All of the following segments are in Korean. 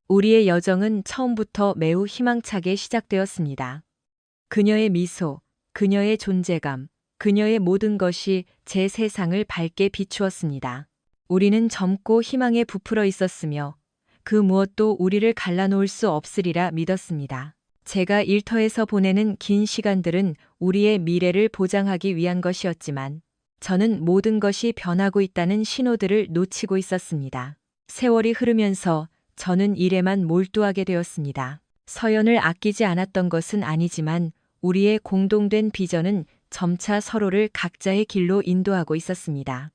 우리의 여정은 처음부터 매우 희망차게 시작되었습니다. 그녀의 미소, 그녀의 존재감, 그녀의 모든 것이 제 세상을 밝게 비추었습니다. 우리는 젊고 희망에 부풀어 있었으며 그 무엇도 우리를 갈라놓을 수 없으리라 믿었습니다. 제가 일터에서 보내는 긴 시간들은 우리의 미래를 보장하기 위한 것이었지만 저는 모든 것이 변하고 있다는 신호들을 놓치고 있었습니다. 세월이 흐르면서 저는 일에만 몰두하게 되었습니다. 서연을 아끼지 않았던 것은 아니지만 우리의 공동된 비전은 점차 서로를 각자의 길로 인도하고 있었습니다.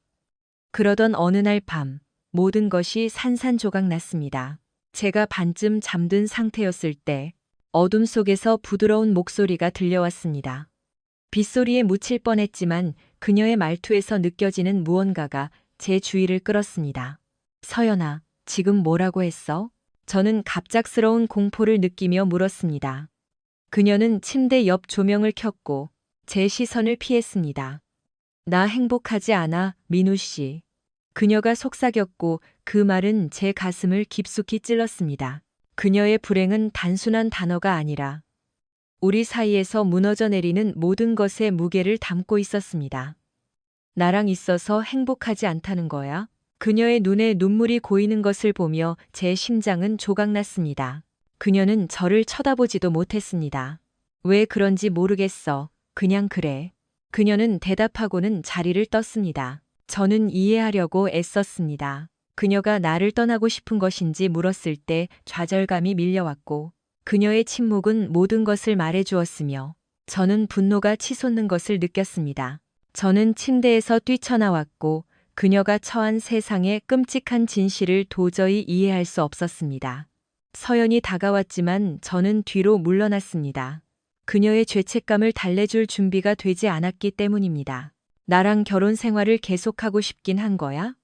그러던 어느 날 밤, 모든 것이 산산조각 났습니다. 제가 반쯤 잠든 상태였을 때 어둠 속에서 부드러운 목소리가 들려왔습니다. 빗소리에 묻힐 뻔했지만 그녀의 말투에서 느껴지는 무언가가 제 주의를 끌었습니다. 서연아, 지금 뭐라고 했어? 저는 갑작스러운 공포를 느끼며 물었습니다. 그녀는 침대 옆 조명을 켰고 제 시선을 피했습니다. 나 행복하지 않아, 민우 씨. 그녀가 속삭였고 그 말은 제 가슴을 깊숙이 찔렀습니다. 그녀의 불행은 단순한 단어가 아니라 우리 사이에서 무너져 내리는 모든 것의 무게를 담고 있었습니다. 나랑 있어서 행복하지 않다는 거야? 그녀의 눈에 눈물이 고이는 것을 보며 제 심장은 조각났습니다. 그녀는 저를 쳐다보지도 못했습니다. 왜 그런지 모르겠어. 그냥 그래. 그녀는 대답하고는 자리를 떴습니다. 저는 이해하려고 애썼습니다. 그녀가 나를 떠나고 싶은 것인지 물었을 때 좌절감이 밀려왔고 그녀의 침묵은 모든 것을 말해주었으며 저는 분노가 치솟는 것을 느꼈습니다. 저는 침대에서 뛰쳐나왔고 그녀가 처한 세상의 끔찍한 진실을 도저히 이해할 수 없었습니다. 서연이 다가왔지만 저는 뒤로 물러났습니다. 그녀의 죄책감을 달래줄 준비가 되지 않았기 때문입니다. 나랑 결혼 생활을 계속하고 싶긴 한 거야?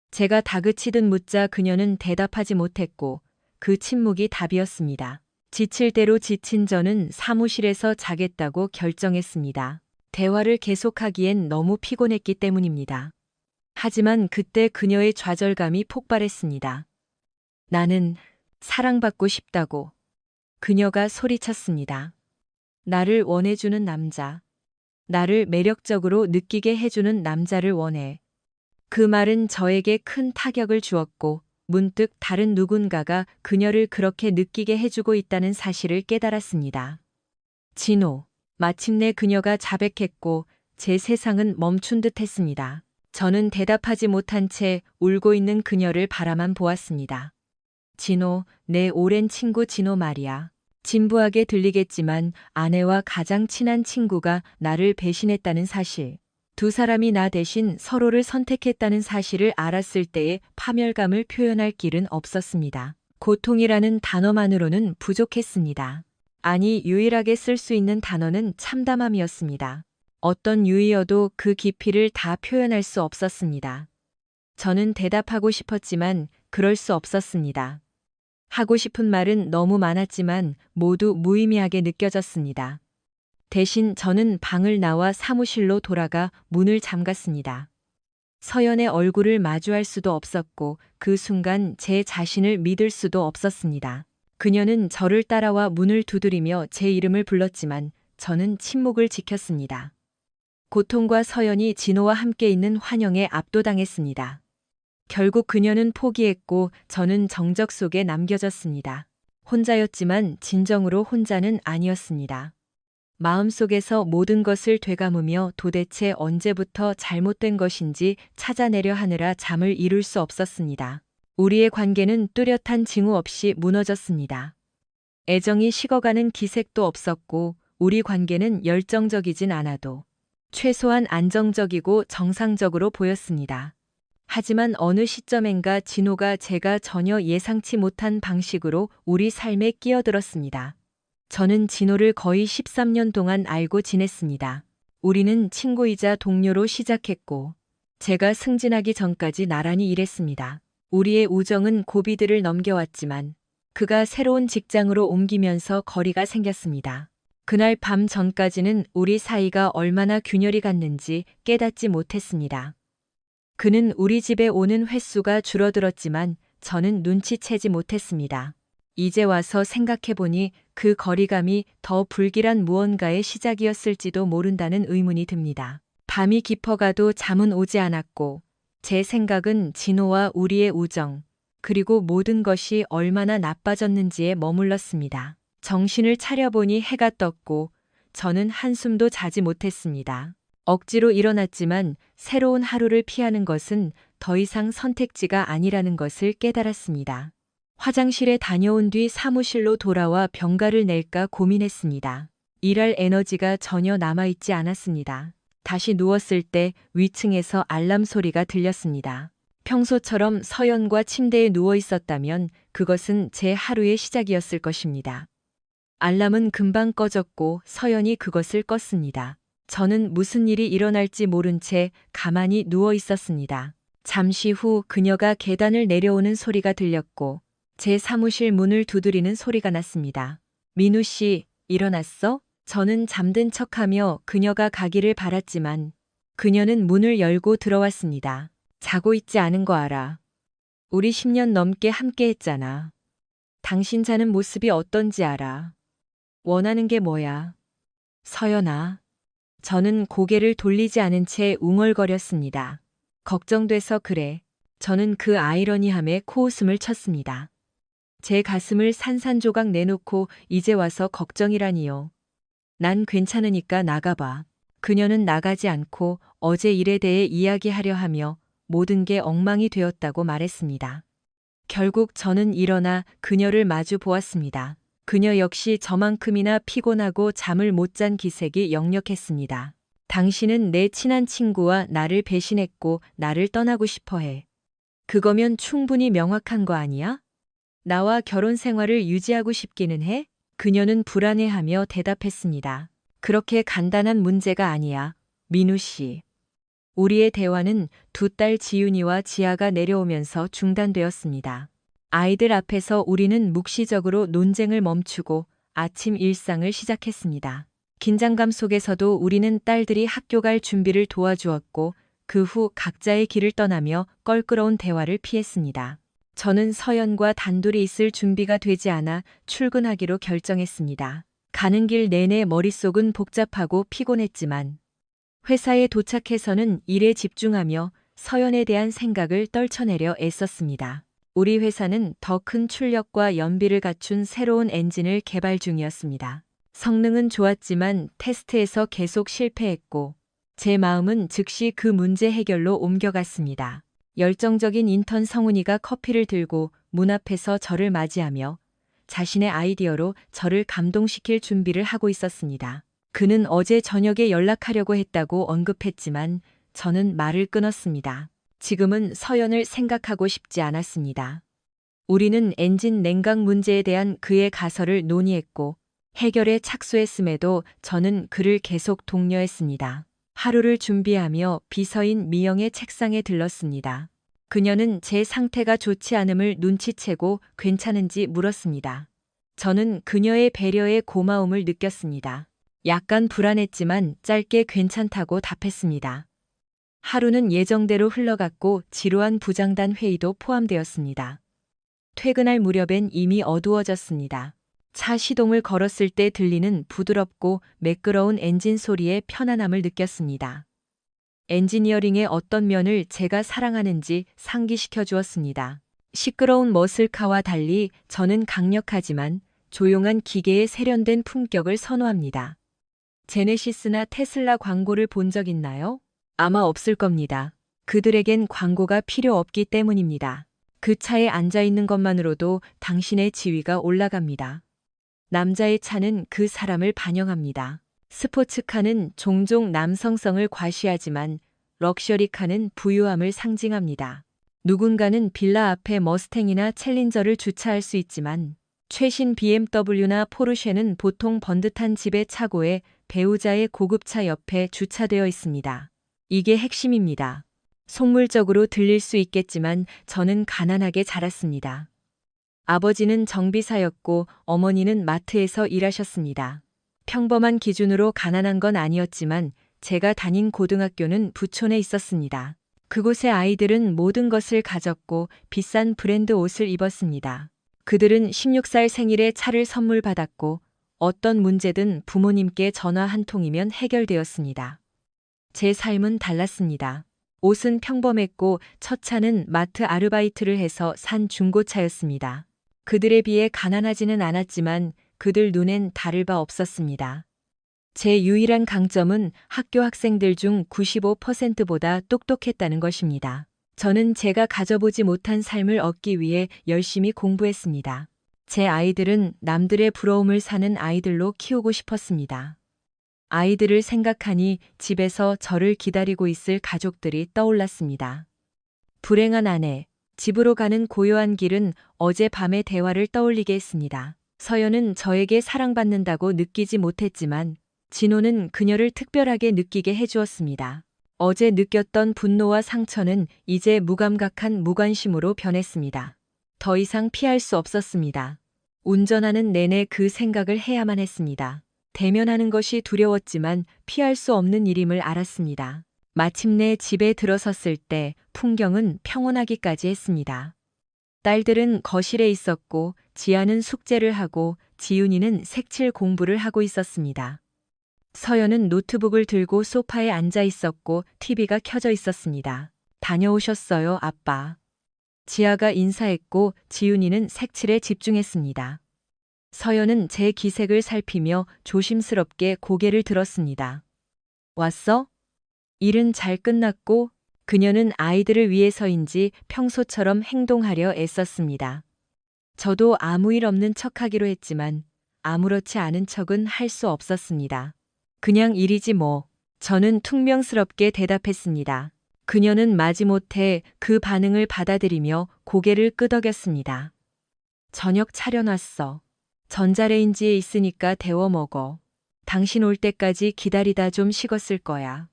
제가 다그치듯 묻자 그녀는 대답하지 못했고 그 침묵이 답이었습니다. 지칠 대로 지친 저는 사무실에서 자겠다고 결정했습니다. 대화를 계속하기엔 너무 피곤했기 때문입니다. 하지만 그때 그녀의 좌절감이 폭발했습니다. 나는 사랑받고 싶다고. 그녀가 소리쳤습니다. 나를 원해주는 남자. 나를 매력적으로 느끼게 해주는 남자를 원해. 그 말은 저에게 큰 타격을 주었고 문득 다른 누군가가 그녀를 그렇게 느끼게 해주고 있다는 사실을 깨달았습니다. 진호. 마침내 그녀가 자백했고 제 세상은 멈춘 듯 했습니다. 저는 대답하지 못한 채 울고 있는 그녀를 바라만 보았습니다. 진호, 내 오랜 친구 진호 말이야. 진부하게 들리겠지만 아내와 가장 친한 친구가 나를 배신했다는 사실. 두 사람이 나 대신 서로를 선택했다는 사실을 알았을 때의 파멸감을 표현할 길은 없었습니다. 고통이라는 단어만으로는 부족했습니다. 아니, 유일하게 쓸 수 있는 단어는 참담함이었습니다. 어떤 유의어도 그 깊이를 다 표현할 수 없었습니다. 저는 대답하고 싶었지만 그럴 수 없었습니다. 하고 싶은 말은 너무 많았지만 모두 무의미하게 느껴졌습니다. 대신 저는 방을 나와 사무실로 돌아가 문을 잠갔습니다. 서연의 얼굴을 마주할 수도 없었고 그 순간 제 자신을 믿을 수도 없었습니다. 그녀는 저를 따라와 문을 두드리며 제 이름을 불렀지만 저는 침묵을 지켰습니다. 고통과 서연이 진호와 함께 있는 환영에 압도당했습니다. 결국 그녀는 포기했고 저는 정적 속에 남겨졌습니다. 혼자였지만 진정으로 혼자는 아니었습니다. 마음속에서 모든 것을 되감으며 도대체 언제부터 잘못된 것인지 찾아내려 하느라 잠을 이룰 수 없었습니다. 우리의 관계는 뚜렷한 징후 없이 무너졌습니다. 애정이 식어가는 기색도 없었고 우리 관계는 열정적이진 않아도 최소한 안정적이고 정상적으로 보였습니다. 하지만 어느 시점엔가 진호가 제가 전혀 예상치 못한 방식으로 우리 삶에 끼어들었습니다. 저는 진호를 거의 13년 동안 알고 지냈습니다. 우리는 친구이자 동료로 시작했고 제가 승진하기 전까지 나란히 일했습니다. 우리의 우정은 고비들을 넘겨왔지만 그가 새로운 직장으로 옮기면서 거리가 생겼습니다. 그날 밤 전까지는 우리 사이가 얼마나 균열이 갔는지 깨닫지 못했습니다. 그는 우리 집에 오는 횟수가 줄어들었지만 저는 눈치채지 못했습니다. 이제 와서 생각해보니 그 거리감이 더 불길한 무언가의 시작이었을지도 모른다는 의문이 듭니다. 밤이 깊어가도 잠은 오지 않았고 제 생각은 진호와 우리의 우정, 그리고 모든 것이 얼마나 나빠졌는지에 머물렀습니다. 정신을 차려보니 해가 떴고 저는 한숨도 자지 못했습니다. 억지로 일어났지만 새로운 하루를 피하는 것은 더 이상 선택지가 아니라는 것을 깨달았습니다. 화장실에 다녀온 뒤 사무실로 돌아와 병가를 낼까 고민했습니다. 일할 에너지가 전혀 남아있지 않았습니다. 다시 누웠을 때 위층에서 알람 소리가 들렸습니다. 평소처럼 서연과 침대에 누워 있었다면 그것은 제 하루의 시작이었을 것입니다. 알람은 금방 꺼졌고 서연이 그것을 껐습니다. 저는 무슨 일이 일어날지 모른 채 가만히 누워 있었습니다. 잠시 후 그녀가 계단을 내려오는 소리가 들렸고 제 사무실 문을 두드리는 소리가 났습니다. 민우 씨, 일어났어? 저는 잠든 척하며 그녀가 가기를 바랐지만 그녀는 문을 열고 들어왔습니다. 자고 있지 않은 거 알아. 우리 10년 넘게 함께 했잖아. 당신 자는 모습이 어떤지 알아. 원하는 게 뭐야? 서연아. 저는 고개를 돌리지 않은 채 웅얼거렸습니다. 걱정돼서 그래. 저는 그 아이러니함에 코웃음을 쳤습니다. 제 가슴을 산산조각 내놓고 이제 와서 걱정이라니요. 난 괜찮으니까 나가봐. 그녀는 나가지 않고 어제 일에 대해 이야기하려 하며 모든 게 엉망이 되었다고 말했습니다. 결국 저는 일어나 그녀를 마주 보았습니다. 그녀 역시 저만큼이나 피곤하고 잠을 못 잔 기색이 역력했습니다. 당신은 내 친한 친구와 나를 배신했고 나를 떠나고 싶어 해. 그거면 충분히 명확한 거 아니야? 나와 결혼 생활을 유지하고 싶기는 해? 그녀는 불안해하며 대답했습니다. 그렇게 간단한 문제가 아니야, 민우 씨. 우리의 대화는 두 딸 지윤이와 지아가 내려오면서 중단되었습니다. 아이들 앞에서 우리는 묵시적으로 논쟁을 멈추고 아침 일상을 시작했습니다. 긴장감 속에서도 우리는 딸들이 학교 갈 준비를 도와주었고 그 후 각자의 길을 떠나며 껄끄러운 대화를 피했습니다. 저는 서연과 단둘이 있을 준비가 되지 않아 출근하기로 결정했습니다. 가는 길 내내 머릿속은 복잡하고 피곤했지만 회사에 도착해서는 일에 집중하며 서연에 대한 생각을 떨쳐내려 애썼습니다. 우리 회사는 더 큰 출력과 연비를 갖춘 새로운 엔진을 개발 중이었습니다. 성능은 좋았지만 테스트에서 계속 실패했고 제 마음은 즉시 그 문제 해결로 옮겨갔습니다. 열정적인 인턴 성훈이가 커피를 들고 문 앞에서 저를 맞이하며 자신의 아이디어로 저를 감동시킬 준비를 하고 있었습니다. 그는 어제 저녁에 연락하려고 했다고 언급했지만 저는 말을 끊었습니다. 지금은 서연을 생각하고 싶지 않았습니다. 우리는 엔진 냉각 문제에 대한 그의 가설을 논의했고 해결에 착수했음에도 저는 그를 계속 독려했습니다. 하루를 준비하며 비서인 미영의 책상에 들렀습니다. 그녀는 제 상태가 좋지 않음을 눈치채고 괜찮은지 물었습니다. 저는 그녀의 배려에 고마움을 느꼈습니다. 약간 불안했지만 짧게 괜찮다고 답했습니다. 하루는 예정대로 흘러갔고 지루한 부장단 회의도 포함되었습니다. 퇴근할 무렵엔 이미 어두워졌습니다. 차 시동을 걸었을 때 들리는 부드럽고 매끄러운 엔진 소리에 편안함을 느꼈습니다. 엔지니어링의 어떤 면을 제가 사랑하는지 상기시켜 주었습니다. 시끄러운 머슬카와 달리 저는 강력하지만 조용한 기계의 세련된 품격을 선호합니다. 제네시스나 테슬라 광고를 본 적 있나요? 아마 없을 겁니다. 그들에겐 광고가 필요 없기 때문입니다. 그 차에 앉아 있는 것만으로도 당신의 지위가 올라갑니다. 남자의 차는 그 사람을 반영합니다. 스포츠카는 종종 남성성을 과시하지만 럭셔리카는 부유함을 상징합니다. 누군가는 빌라 앞에 머스탱이나 챌린저를 주차할 수 있지만 최신 BMW나 포르쉐는 보통 번듯한 집의 차고에 배우자의 고급차 옆에 주차되어 있습니다. 이게 핵심입니다. 속물적으로 들릴 수 있겠지만 저는 가난하게 자랐습니다. 아버지는 정비사였고 어머니는 마트에서 일하셨습니다. 평범한 기준으로 가난한 건 아니었지만 제가 다닌 고등학교는 부촌에 있었습니다. 그곳의 아이들은 모든 것을 가졌고 비싼 브랜드 옷을 입었습니다. 그들은 16살 생일에 차를 선물 받았고 어떤 문제든 부모님께 전화 한 통이면 해결되었습니다. 제 삶은 달랐습니다. 옷은 평범했고 첫 차는 마트 아르바이트를 해서 산 중고차였습니다. 그들에 비해 가난하지는 않았지만 그들 눈엔 다를 바 없었습니다. 제 유일한 강점은 학교 학생들 중 95%보다 똑똑했다는 것입니다. 저는 제가 가져보지 못한 삶을 얻기 위해 열심히 공부했습니다. 제 아이들은 남들의 부러움을 사는 아이들로 키우고 싶었습니다. 아이들을 생각하니 집에서 저를 기다리고 있을 가족들이 떠올랐습니다. 불행한 아내, 집으로 가는 고요한 길은 어젯밤의 대화를 떠올리게 했습니다. 서연은 저에게 사랑받는다고 느끼지 못했지만 진호는 그녀를 특별하게 느끼게 해주었습니다. 어제 느꼈던 분노와 상처는 이제 무감각한 무관심으로 변했습니다. 더 이상 피할 수 없었습니다. 운전하는 내내 그 생각을 해야만 했습니다. 대면하는 것이 두려웠지만 피할 수 없는 일임을 알았습니다. 마침내 집에 들어섰을 때 풍경은 평온하기까지 했습니다. 딸들은 거실에 있었고 지아는 숙제를 하고 지윤이는 색칠 공부를 하고 있었습니다. 서연은 노트북을 들고 소파에 앉아 있었고 TV가 켜져 있었습니다. 다녀오셨어요, 아빠. 지아가 인사했고 지윤이는 색칠에 집중했습니다. 서연은 제 기색을 살피며 조심스럽게 고개를 들었습니다. 왔어? 일은 잘 끝났고 그녀는 아이들을 위해서인지 평소처럼 행동하려 애썼습니다. 저도 아무 일 없는 척하기로 했지만 아무렇지 않은 척은 할 수 없었습니다. 그냥 일이지 뭐. 저는 퉁명스럽게 대답했습니다. 그녀는 마지못해 그 반응을 받아들이며 고개를 끄덕였습니다. 저녁 차려놨어. 전자레인지에 있으니까 데워 먹어. 당신 올 때까지 기다리다 좀 식었을 거야.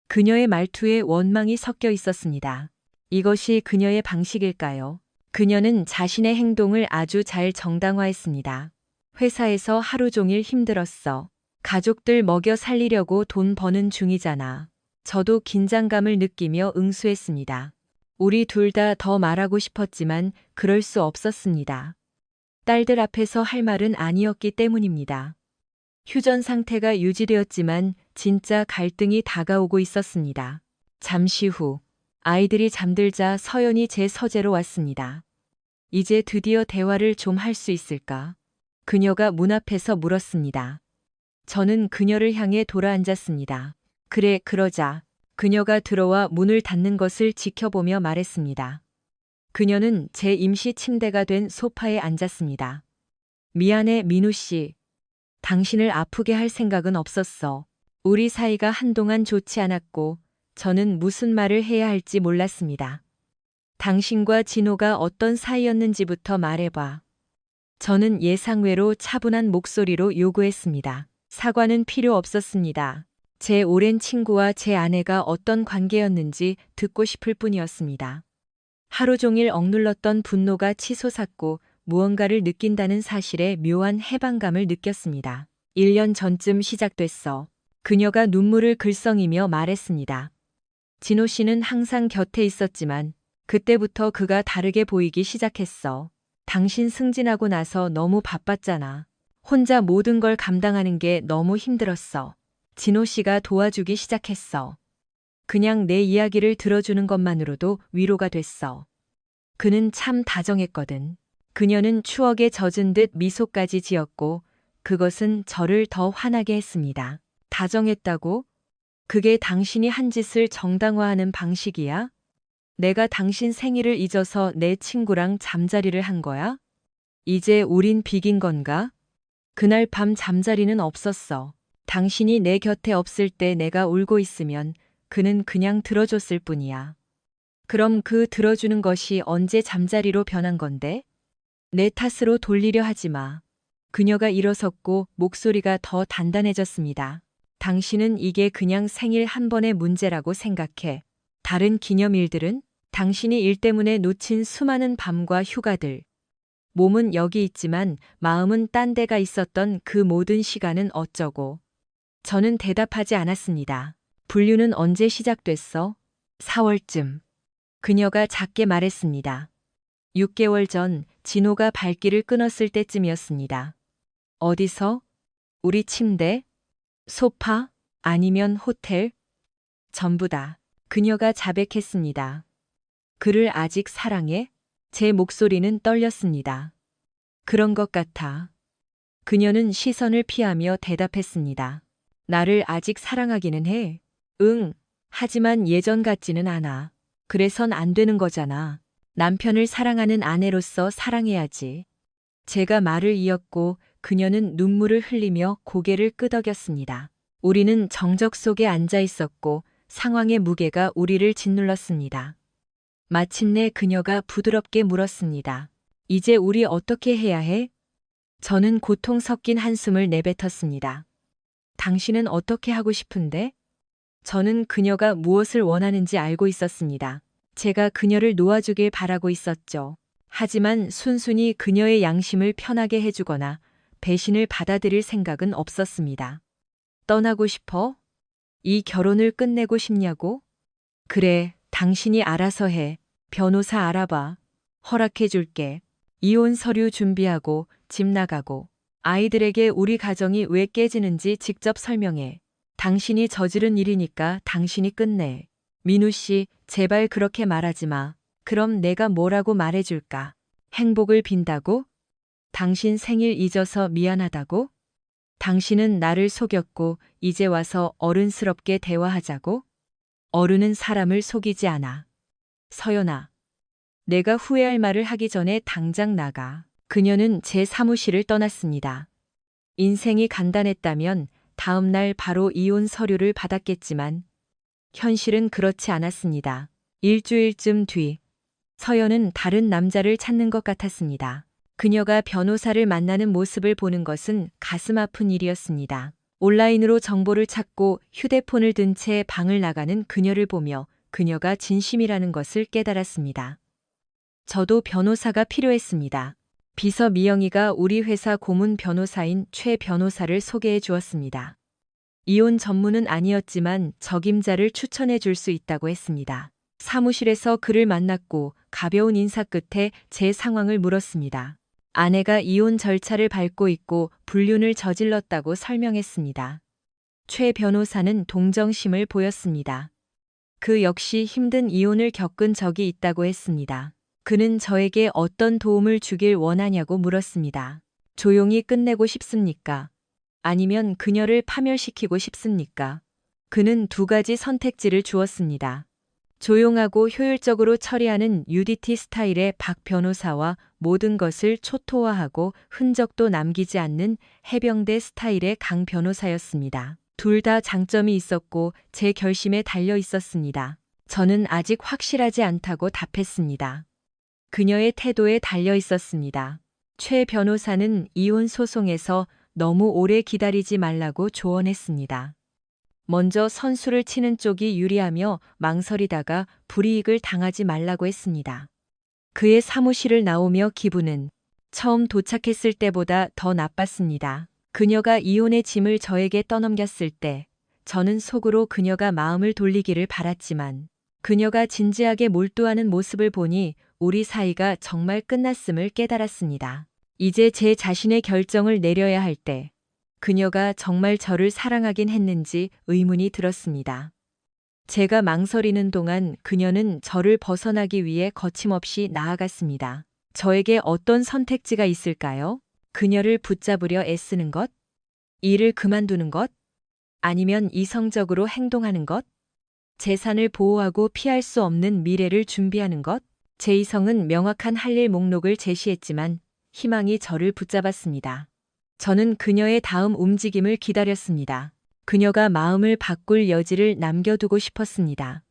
그녀의 말투에 원망이 섞여 있었습니다. 이것이 그녀의 방식일까요? 그녀는 자신의 행동을 아주 잘 정당화했습니다. 회사에서 하루 종일 힘들었어. 가족들 먹여 살리려고 돈 버는 중이잖아. 저도 긴장감을 느끼며 응수했습니다. 우리 둘 다 더 말하고 싶었지만 그럴 수 없었습니다. 딸들 앞에서 할 말은 아니었기 때문입니다. 휴전 상태가 유지되었지만 진짜 갈등이 다가오고 있었습니다. 잠시 후 아이들이 잠들자 서연이 제 서재로 왔습니다. 이제 드디어 대화를 좀 할 수 있을까? 그녀가 문 앞에서 물었습니다. 저는 그녀를 향해 돌아앉았습니다. 그래, 그러자. 그녀가 들어와 문을 닫는 것을 지켜보며 말했습니다. 그녀는 제 임시 침대가 된 소파에 앉았습니다. 미안해, 민우 씨. 당신을 아프게 할 생각은 없었어. 우리 사이가 한동안 좋지 않았고 저는 무슨 말을 해야 할지 몰랐습니다. 당신과 진호가 어떤 사이였는지부터 말해봐. 저는 예상외로 차분한 목소리로 요구했습니다. 사과는 필요 없었습니다. 제 오랜 친구와 제 아내가 어떤 관계였는지 듣고 싶을 뿐이었습니다. 하루 종일 억눌렀던 분노가 치솟았고 무언가를 느낀다는 사실에 묘한 해방감을 느꼈습니다. 1년 전쯤 시작됐어. 그녀가 눈물을 글썽이며 말했습니다. 진호 씨는 항상 곁에 있었지만 그때부터 그가 다르게 보이기 시작했어. 당신 승진하고 나서 너무 바빴잖아. 혼자 모든 걸 감당하는 게 너무 힘들었어. 진호 씨가 도와주기 시작했어. 그냥 내 이야기를 들어주는 것만으로도 위로가 됐어. 그는 참 다정했거든. 그녀는 추억에 젖은 듯 미소까지 지었고 그것은 저를 더 화나게 했습니다. 다정했다고? 그게 당신이 한 짓을 정당화하는 방식이야? 내가 당신 생일을 잊어서 내 친구랑 잠자리를 한 거야? 이제 우린 비긴 건가? 그날 밤 잠자리는 없었어. 당신이 내 곁에 없을 때 내가 울고 있으면 그는 그냥 들어줬을 뿐이야. 그럼 그 들어주는 것이 언제 잠자리로 변한 건데? 내 탓으로 돌리려 하지 마. 그녀가 일어섰고 목소리가 더 단단해졌습니다. 당신은 이게 그냥 생일 한 번의 문제라고 생각해. 다른 기념일들은? 당신이 일 때문에 놓친 수많은 밤과 휴가들. 몸은 여기 있지만 마음은 딴 데가 있었던 그 모든 시간은 어쩌고. 저는 대답하지 않았습니다. 분류는 언제 시작됐어? 4월쯤. 그녀가 작게 말했습니다. 6개월 전 진호가 발길을 끊었을 때쯤이었습니다. 어디서? 우리 침대? 소파? 아니면 호텔? 전부 다. 그녀가 자백했습니다. 그를 아직 사랑해? 제 목소리는 떨렸습니다. 그런 것 같아. 그녀는 시선을 피하며 대답했습니다. 나를 아직 사랑하기는 해. 응. 하지만 예전 같지는 않아. 그래선 안 되는 거잖아. 남편을 사랑하는 아내로서 사랑해야지. 제가 말을 이었고 그녀는 눈물을 흘리며 고개를 끄덕였습니다. 우리는 정적 속에 앉아 있었고 상황의 무게가 우리를 짓눌렀습니다. 마침내 그녀가 부드럽게 물었습니다. 이제 우리 어떻게 해야 해? 저는 고통 섞인 한숨을 내뱉었습니다. 당신은 어떻게 하고 싶은데? 저는 그녀가 무엇을 원하는지 알고 있었습니다. 제가 그녀를 놓아주길 바라고 있었죠. 하지만 순순히 그녀의 양심을 편하게 해주거나 배신을 받아들일 생각은 없었습니다. 떠나고 싶어? 이 결혼을 끝내고 싶냐고? 그래, 당신이 알아서 해. 변호사 알아봐. 허락해줄게. 이혼 서류 준비하고 집 나가고 아이들에게 우리 가정이 왜 깨지는지 직접 설명해. 당신이 저지른 일이니까 당신이 끝내. 민우 씨, 제발 그렇게 말하지 마. 그럼 내가 뭐라고 말해줄까? 행복을 빈다고? 당신 생일 잊어서 미안하다고? 당신은 나를 속였고 이제 와서 어른스럽게 대화하자고? 어른은 사람을 속이지 않아. 서연아, 내가 후회할 말을 하기 전에 당장 나가. 그녀는 제 사무실을 떠났습니다. 인생이 간단했다면 다음 날 바로 이혼 서류를 받았겠지만 현실은 그렇지 않았습니다. 일주일쯤 뒤 서연은 다른 남자를 찾는 것 같았습니다. 그녀가 변호사를 만나는 모습을 보는 것은 가슴 아픈 일이었습니다. 온라인으로 정보를 찾고 휴대폰을 든 채 방을 나가는 그녀를 보며 그녀가 진심이라는 것을 깨달았습니다. 저도 변호사가 필요했습니다. 비서 미영이가 우리 회사 고문 변호사인 최 변호사를 소개해 주었습니다. 이혼 전문은 아니었지만 적임자를 추천해 줄 수 있다고 했습니다. 사무실에서 그를 만났고 가벼운 인사 끝에 제 상황을 물었습니다. 아내가 이혼 절차를 밟고 있고 불륜을 저질렀다고 설명했습니다. 최 변호사는 동정심을 보였습니다. 그 역시 힘든 이혼을 겪은 적이 있다고 했습니다. 그는 저에게 어떤 도움을 주길 원하냐고 물었습니다. 조용히 끝내고 싶습니까? 아니면 그녀를 파멸시키고 싶습니까? 그는 두 가지 선택지를 주었습니다. 조용하고 효율적으로 처리하는 UDT 스타일의 박 변호사와 모든 것을 초토화하고 흔적도 남기지 않는 해병대 스타일의 강 변호사였습니다. 둘 다 장점이 있었고 제 결심에 달려 있었습니다. 저는 아직 확실하지 않다고 답했습니다. 그녀의 태도에 달려 있었습니다. 최 변호사는 이혼 소송에서 너무 오래 기다리지 말라고 조언했습니다. 먼저 선수를 치는 쪽이 유리하며 망설이다가 불이익을 당하지 말라고 했습니다. 그의 사무실을 나오며 기분은 처음 도착했을 때보다 더 나빴습니다. 그녀가 이혼의 짐을 저에게 떠넘겼을 때 저는 속으로 그녀가 마음을 돌리기를 바랐지만 그녀가 진지하게 몰두하는 모습을 보니 우리 사이가 정말 끝났음을 깨달았습니다. 이제 제 자신의 결정을 내려야 할 때 그녀가 정말 저를 사랑하긴 했는지 의문이 들었습니다. 제가 망설이는 동안 그녀는 저를 벗어나기 위해 거침없이 나아갔습니다. 저에게 어떤 선택지가 있을까요? 그녀를 붙잡으려 애쓰는 것? 일을 그만두는 것? 아니면 이성적으로 행동하는 것? 재산을 보호하고 피할 수 없는 미래를 준비하는 것? 제 이성은 명확한 할 일 목록을 제시했지만 희망이 저를 붙잡았습니다. 저는 그녀의 다음 움직임을 기다렸습니다. 그녀가 마음을 바꿀 여지를 남겨두고 싶었습니다.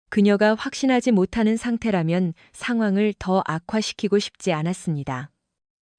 그녀가 확신하지 못하는 상태라면 상황을 더 악화시키고 싶지 않았습니다.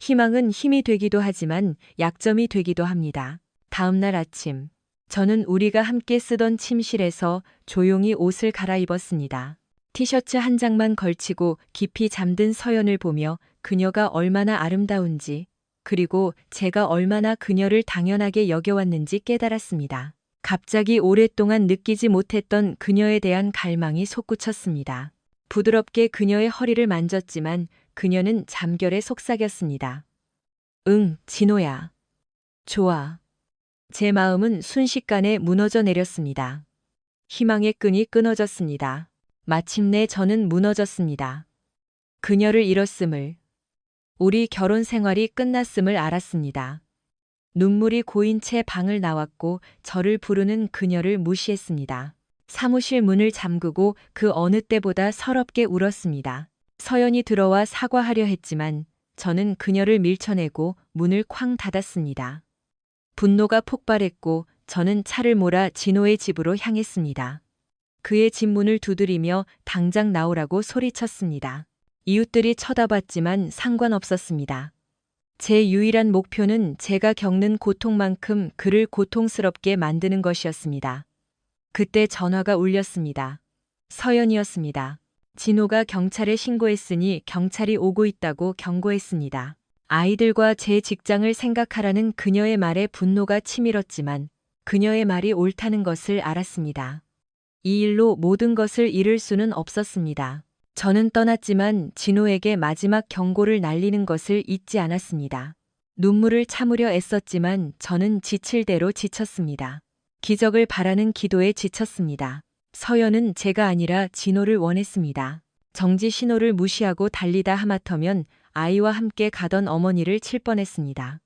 희망은 힘이 되기도 하지만 약점이 되기도 합니다. 다음 날 아침, 저는 우리가 함께 쓰던 침실에서 조용히 옷을 갈아입었습니다. 티셔츠 한 장만 걸치고 깊이 잠든 서연을 보며 그녀가 얼마나 아름다운지, 그리고 제가 얼마나 그녀를 당연하게 여겨왔는지 깨달았습니다. 갑자기 오랫동안 느끼지 못했던 그녀에 대한 갈망이 솟구쳤습니다. 부드럽게 그녀의 허리를 만졌지만 그녀는 잠결에 속삭였습니다. 응, 진호야. 좋아. 제 마음은 순식간에 무너져 내렸습니다. 희망의 끈이 끊어졌습니다. 마침내 저는 무너졌습니다. 그녀를 잃었음을, 우리 결혼 생활이 끝났음을 알았습니다. 눈물이 고인 채 방을 나왔고 저를 부르는 그녀를 무시했습니다. 사무실 문을 잠그고 그 어느 때보다 서럽게 울었습니다. 서연이 들어와 사과하려 했지만 저는 그녀를 밀쳐내고 문을 쾅 닫았습니다. 분노가 폭발했고 저는 차를 몰아 진호의 집으로 향했습니다. 그의 집 문을 두드리며 당장 나오라고 소리쳤습니다. 이웃들이 쳐다봤지만 상관없었습니다. 제 유일한 목표는 제가 겪는 고통만큼 그를 고통스럽게 만드는 것이었습니다. 그때 전화가 울렸습니다. 서연이었습니다. 진호가 경찰에 신고했으니 경찰이 오고 있다고 경고했습니다. 아이들과 제 직장을 생각하라는 그녀의 말에 분노가 치밀었지만 그녀의 말이 옳다는 것을 알았습니다. 이 일로 모든 것을 잃을 수는 없었습니다. 저는 떠났지만 진호에게 마지막 경고를 날리는 것을 잊지 않았습니다. 눈물을 참으려 애썼지만 저는 지칠 대로 지쳤습니다. 기적을 바라는 기도에 지쳤습니다. 서연은 제가 아니라 진호를 원했습니다. 정지 신호를 무시하고 달리다 하마터면 아이와 함께 가던 어머니를 칠 뻔했습니다.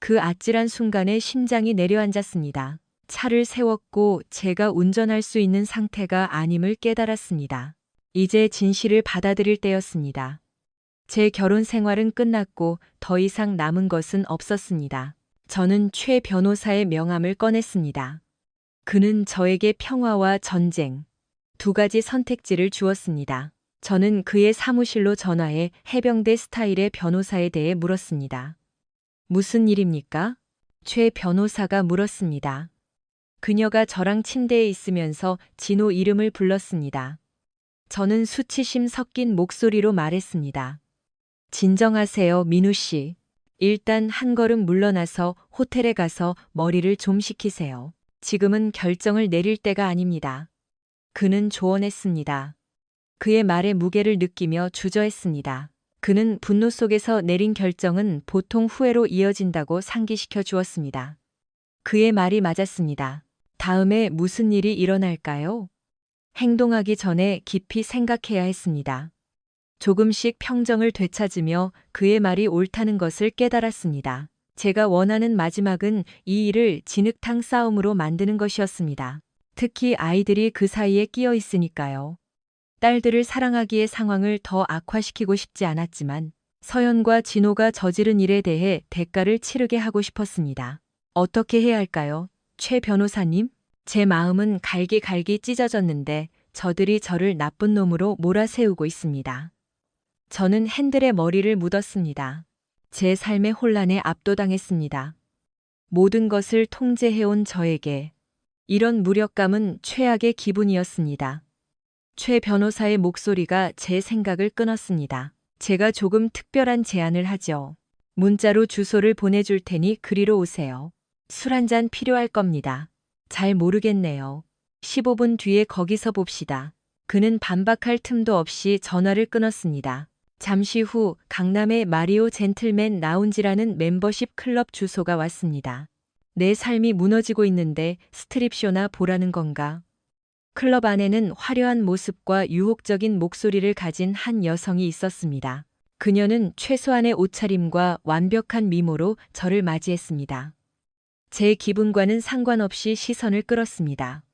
그 아찔한 순간에 심장이 내려앉았습니다. 차를 세웠고 제가 운전할 수 있는 상태가 아님을 깨달았습니다. 이제 진실을 받아들일 때였습니다. 제 결혼 생활은 끝났고 더 이상 남은 것은 없었습니다. 저는 최 변호사의 명함을 꺼냈습니다. 그는 저에게 평화와 전쟁, 두 가지 선택지를 주었습니다. 저는 그의 사무실로 전화해 해병대 스타일의 변호사에 대해 물었습니다. 무슨 일입니까? 최 변호사가 물었습니다. 그녀가 저랑 침대에 있으면서 진호 이름을 불렀습니다. 저는 수치심 섞인 목소리로 말했습니다. 진정하세요, 민우 씨. 일단 한 걸음 물러나서 호텔에 가서 머리를 좀 식히세요. 지금은 결정을 내릴 때가 아닙니다. 그는 조언했습니다. 그의 말의 무게를 느끼며 주저했습니다. 그는 분노 속에서 내린 결정은 보통 후회로 이어진다고 상기시켜 주었습니다. 그의 말이 맞았습니다. 다음에 무슨 일이 일어날까요? 행동하기 전에 깊이 생각해야 했습니다. 조금씩 평정을 되찾으며 그의 말이 옳다는 것을 깨달았습니다. 제가 원하는 마지막은 이 일을 진흙탕 싸움으로 만드는 것이었습니다. 특히 아이들이 그 사이에 끼어 있으니까요. 딸들을 사랑하기에 상황을 더 악화시키고 싶지 않았지만 서연과 진호가 저지른 일에 대해 대가를 치르게 하고 싶었습니다. 어떻게 해야 할까요? 최 변호사님? 제 마음은 갈기갈기 찢어졌는데 저들이 저를 나쁜 놈으로 몰아세우고 있습니다. 저는 핸들에 머리를 묻었습니다. 제 삶의 혼란에 압도당했습니다. 모든 것을 통제해온 저에게 이런 무력감은 최악의 기분이었습니다. 최 변호사의 목소리가 제 생각을 끊었습니다. 제가 조금 특별한 제안을 하죠. 문자로 주소를 보내줄 테니 그리로 오세요. 술 한 잔 필요할 겁니다. 잘 모르겠네요. 15분 뒤에 거기서 봅시다. 그는 반박할 틈도 없이 전화를 끊었습니다. 잠시 후 강남의 마리오 젠틀맨 라운지라는 멤버십 클럽 주소가 왔습니다. 내 삶이 무너지고 있는데 스트립쇼나 보라는 건가? 클럽 안에는 화려한 모습과 유혹적인 목소리를 가진 한 여성이 있었습니다. 그녀는 최소한의 옷차림과 완벽한 미모로 저를 맞이했습니다. 제 기분과는 상관없이 시선을 끌었습니다.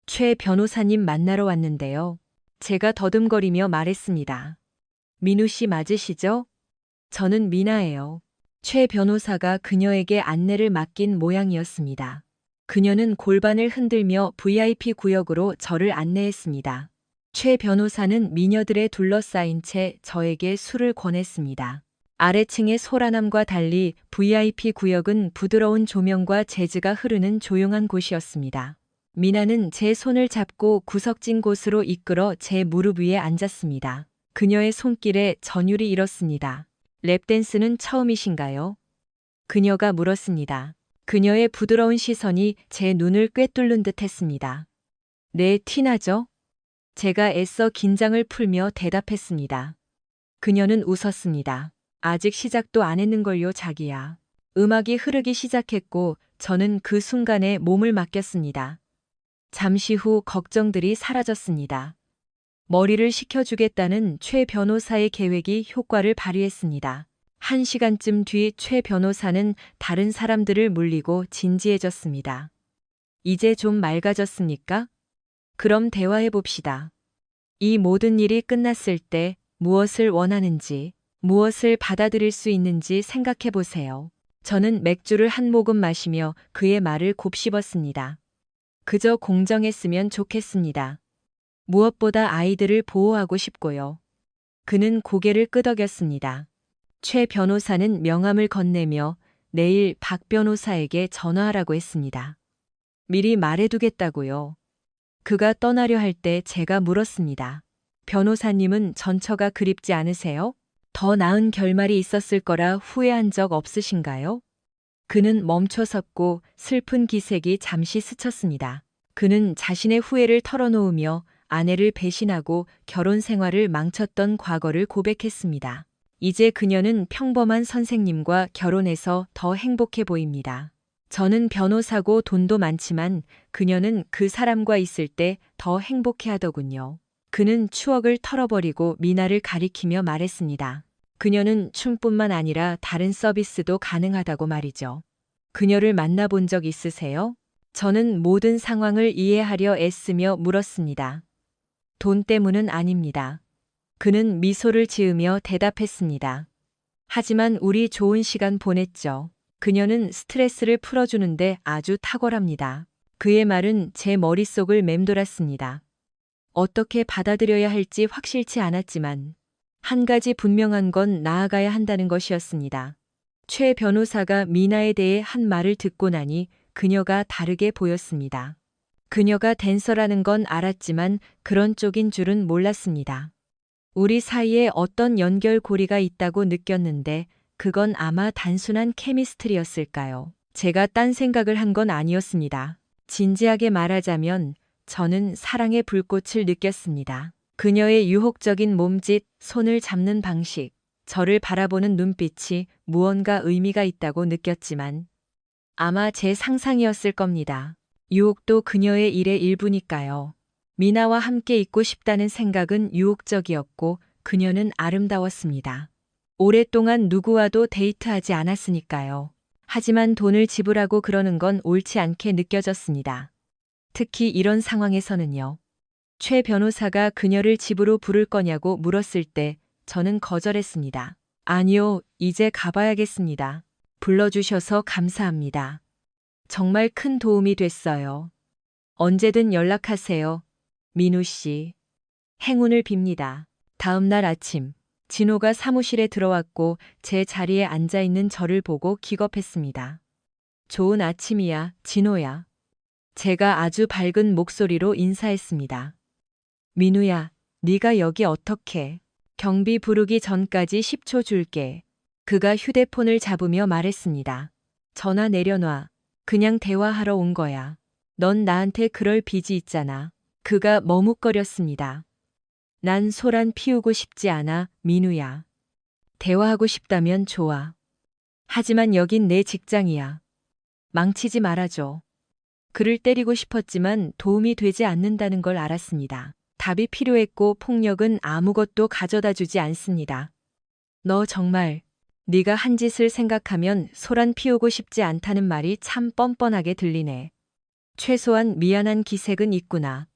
최 변호사님 만나러 왔는데요. 제가 더듬거리며 말했습니다. 민우 씨 맞으시죠? 저는 미나예요. 최 변호사가 그녀에게 안내를 맡긴 모양이었습니다. 그녀는 골반을 흔들며 VIP 구역으로 저를 안내했습니다. 최 변호사는 미녀들에 둘러싸인 채 저에게 술을 권했습니다. 아래층의 소란함과 달리 VIP 구역은 부드러운 조명과 재즈가 흐르는 조용한 곳이었습니다. 미나는 제 손을 잡고 구석진 곳으로 이끌어 제 무릎 위에 앉았습니다. 그녀의 손길에 전율이 일었습니다. 랩댄스는 처음이신가요? 그녀가 물었습니다. 그녀의 부드러운 시선이 제 눈을 꿰뚫는 듯 했습니다. 네, 티나죠? 제가 애써 긴장을 풀며 대답했습니다. 그녀는 웃었습니다. 아직 시작도 안 했는걸요, 자기야. 음악이 흐르기 시작했고 저는 그 순간에 몸을 맡겼습니다. 잠시 후 걱정들이 사라졌습니다. 머리를 식혀주겠다는 최 변호사의 계획이 효과를 발휘했습니다. 1시간쯤 뒤 최 변호사는 다른 사람들을 물리고 진지해졌습니다. 이제 좀 맑아졌습니까? 그럼 대화해 봅시다. 이 모든 일이 끝났을 때 무엇을 원하는지, 무엇을 받아들일 수 있는지 생각해 보세요. 저는 맥주를 한 모금 마시며 그의 말을 곱씹었습니다. 그저 공정했으면 좋겠습니다. 무엇보다 아이들을 보호하고 싶고요. 그는 고개를 끄덕였습니다. 최 변호사는 명함을 건네며 내일 박 변호사에게 전화하라고 했습니다. 미리 말해두겠다고요. 그가 떠나려 할 때 제가 물었습니다. 변호사님은 전처가 그립지 않으세요? 더 나은 결말이 있었을 거라 후회한 적 없으신가요? 그는 멈춰섰고 슬픈 기색이 잠시 스쳤습니다. 그는 자신의 후회를 털어놓으며 아내를 배신하고 결혼 생활을 망쳤던 과거를 고백했습니다. 이제 그녀는 평범한 선생님과 결혼해서 더 행복해 보입니다. 저는 변호사고 돈도 많지만 그녀는 그 사람과 있을 때 더 행복해 하더군요. 그는 추억을 털어버리고 미나를 가리키며 말했습니다. 그녀는 춤뿐만 아니라 다른 서비스도 가능하다고 말이죠. 그녀를 만나본 적 있으세요? 저는 모든 상황을 이해하려 애쓰며 물었습니다. 돈 때문은 아닙니다. 그는 미소를 지으며 대답했습니다. 하지만 우리 좋은 시간 보냈죠. 그녀는 스트레스를 풀어주는데 아주 탁월합니다. 그의 말은 제 머릿속을 맴돌았습니다. 어떻게 받아들여야 할지 확실치 않았지만 한 가지 분명한 건 나아가야 한다는 것이었습니다. 최 변호사가 미나에 대해 한 말을 듣고 나니 그녀가 다르게 보였습니다. 그녀가 댄서라는 건 알았지만 그런 쪽인 줄은 몰랐습니다. 우리 사이에 어떤 연결고리가 있다고 느꼈는데 그건 아마 단순한 케미스트리였을까요? 제가 딴 생각을 한 건 아니었습니다. 진지하게 말하자면 저는 사랑의 불꽃을 느꼈습니다. 그녀의 유혹적인 몸짓, 손을 잡는 방식, 저를 바라보는 눈빛이 무언가 의미가 있다고 느꼈지만 아마 제 상상이었을 겁니다. 유혹도 그녀의 일의 일부니까요. 미나와 함께 있고 싶다는 생각은 유혹적이었고 그녀는 아름다웠습니다. 오랫동안 누구와도 데이트하지 않았으니까요. 하지만 돈을 지불하고 그러는 건 옳지 않게 느껴졌습니다. 특히 이런 상황에서는요. 최 변호사가 그녀를 집으로 부를 거냐고 물었을 때 저는 거절했습니다. 아니요, 이제 가봐야겠습니다. 불러주셔서 감사합니다. 정말 큰 도움이 됐어요. 언제든 연락하세요. 민우 씨. 행운을 빕니다. 다음 날 아침, 진호가 사무실에 들어왔고 제 자리에 앉아 있는 저를 보고 기겁했습니다. 좋은 아침이야, 진호야. 제가 아주 밝은 목소리로 인사했습니다. 민우야, 네가 여기 어떻게? 경비 부르기 전까지 10초 줄게. 그가 휴대폰을 잡으며 말했습니다. 전화 내려놔. 그냥 대화하러 온 거야. 넌 나한테 그럴 빚이 있잖아. 그가 머뭇거렸습니다. 난 소란 피우고 싶지 않아, 민우야. 대화하고 싶다면 좋아. 하지만 여긴 내 직장이야. 망치지 말아줘. 그를 때리고 싶었지만 도움이 되지 않는다는 걸 알았습니다. 답이 필요했고 폭력은 아무것도 가져다 주지 않습니다. 너 정말 네가 한 짓을 생각하면 소란 피우고 싶지 않다는 말이 참 뻔뻔하게 들리네. 최소한 미안한 기색은 있구나.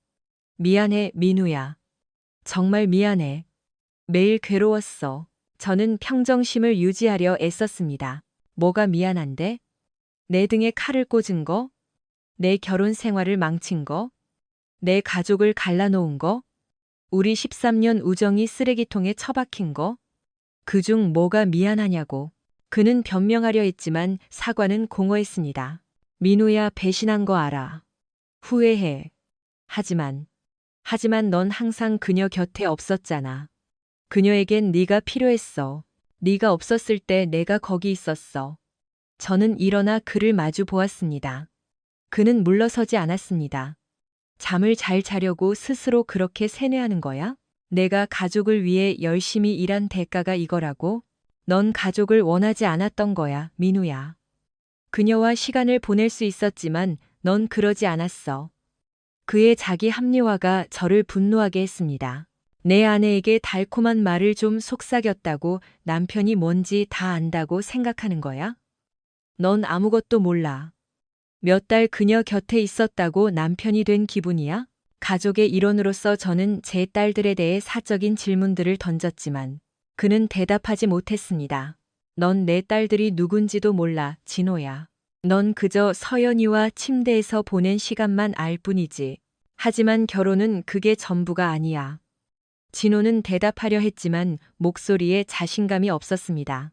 미안해, 민우야. 정말 미안해. 매일 괴로웠어. 저는 평정심을 유지하려 애썼습니다. 뭐가 미안한데? 내 등에 칼을 꽂은 거? 내 결혼 생활을 망친 거? 내 가족을 갈라놓은 거? 우리 13년 우정이 쓰레기통에 처박힌 거? 그중 뭐가 미안하냐고. 그는 변명하려 했지만 사과는 공허했습니다. 민우야, 배신한 거 알아. 후회해. 하지만 넌 항상 그녀 곁에 없었잖아. 그녀에겐 네가 필요했어. 네가 없었을 때 내가 거기 있었어. 저는 일어나 그를 마주 보았습니다. 그는 물러서지 않았습니다. 잠을 잘 자려고 스스로 그렇게 세뇌하는 거야? 내가 가족을 위해 열심히 일한 대가가 이거라고? 넌 가족을 원하지 않았던 거야, 민우야. 그녀와 시간을 보낼 수 있었지만 넌 그러지 않았어. 그의 자기 합리화가 저를 분노하게 했습니다. 내 아내에게 달콤한 말을 좀 속삭였다고 남편이 뭔지 다 안다고 생각하는 거야? 넌 아무것도 몰라. 몇 달 그녀 곁에 있었다고 남편이 된 기분이야? 가족의 일원으로서 저는 제 딸들에 대해 사적인 질문들을 던졌지만 그는 대답하지 못했습니다. 넌 내 딸들이 누군지도 몰라, 진호야. 넌 그저 서연이와 침대에서 보낸 시간만 알 뿐이지. 하지만 결혼은 그게 전부가 아니야. 진호는 대답하려 했지만 목소리에 자신감이 없었습니다.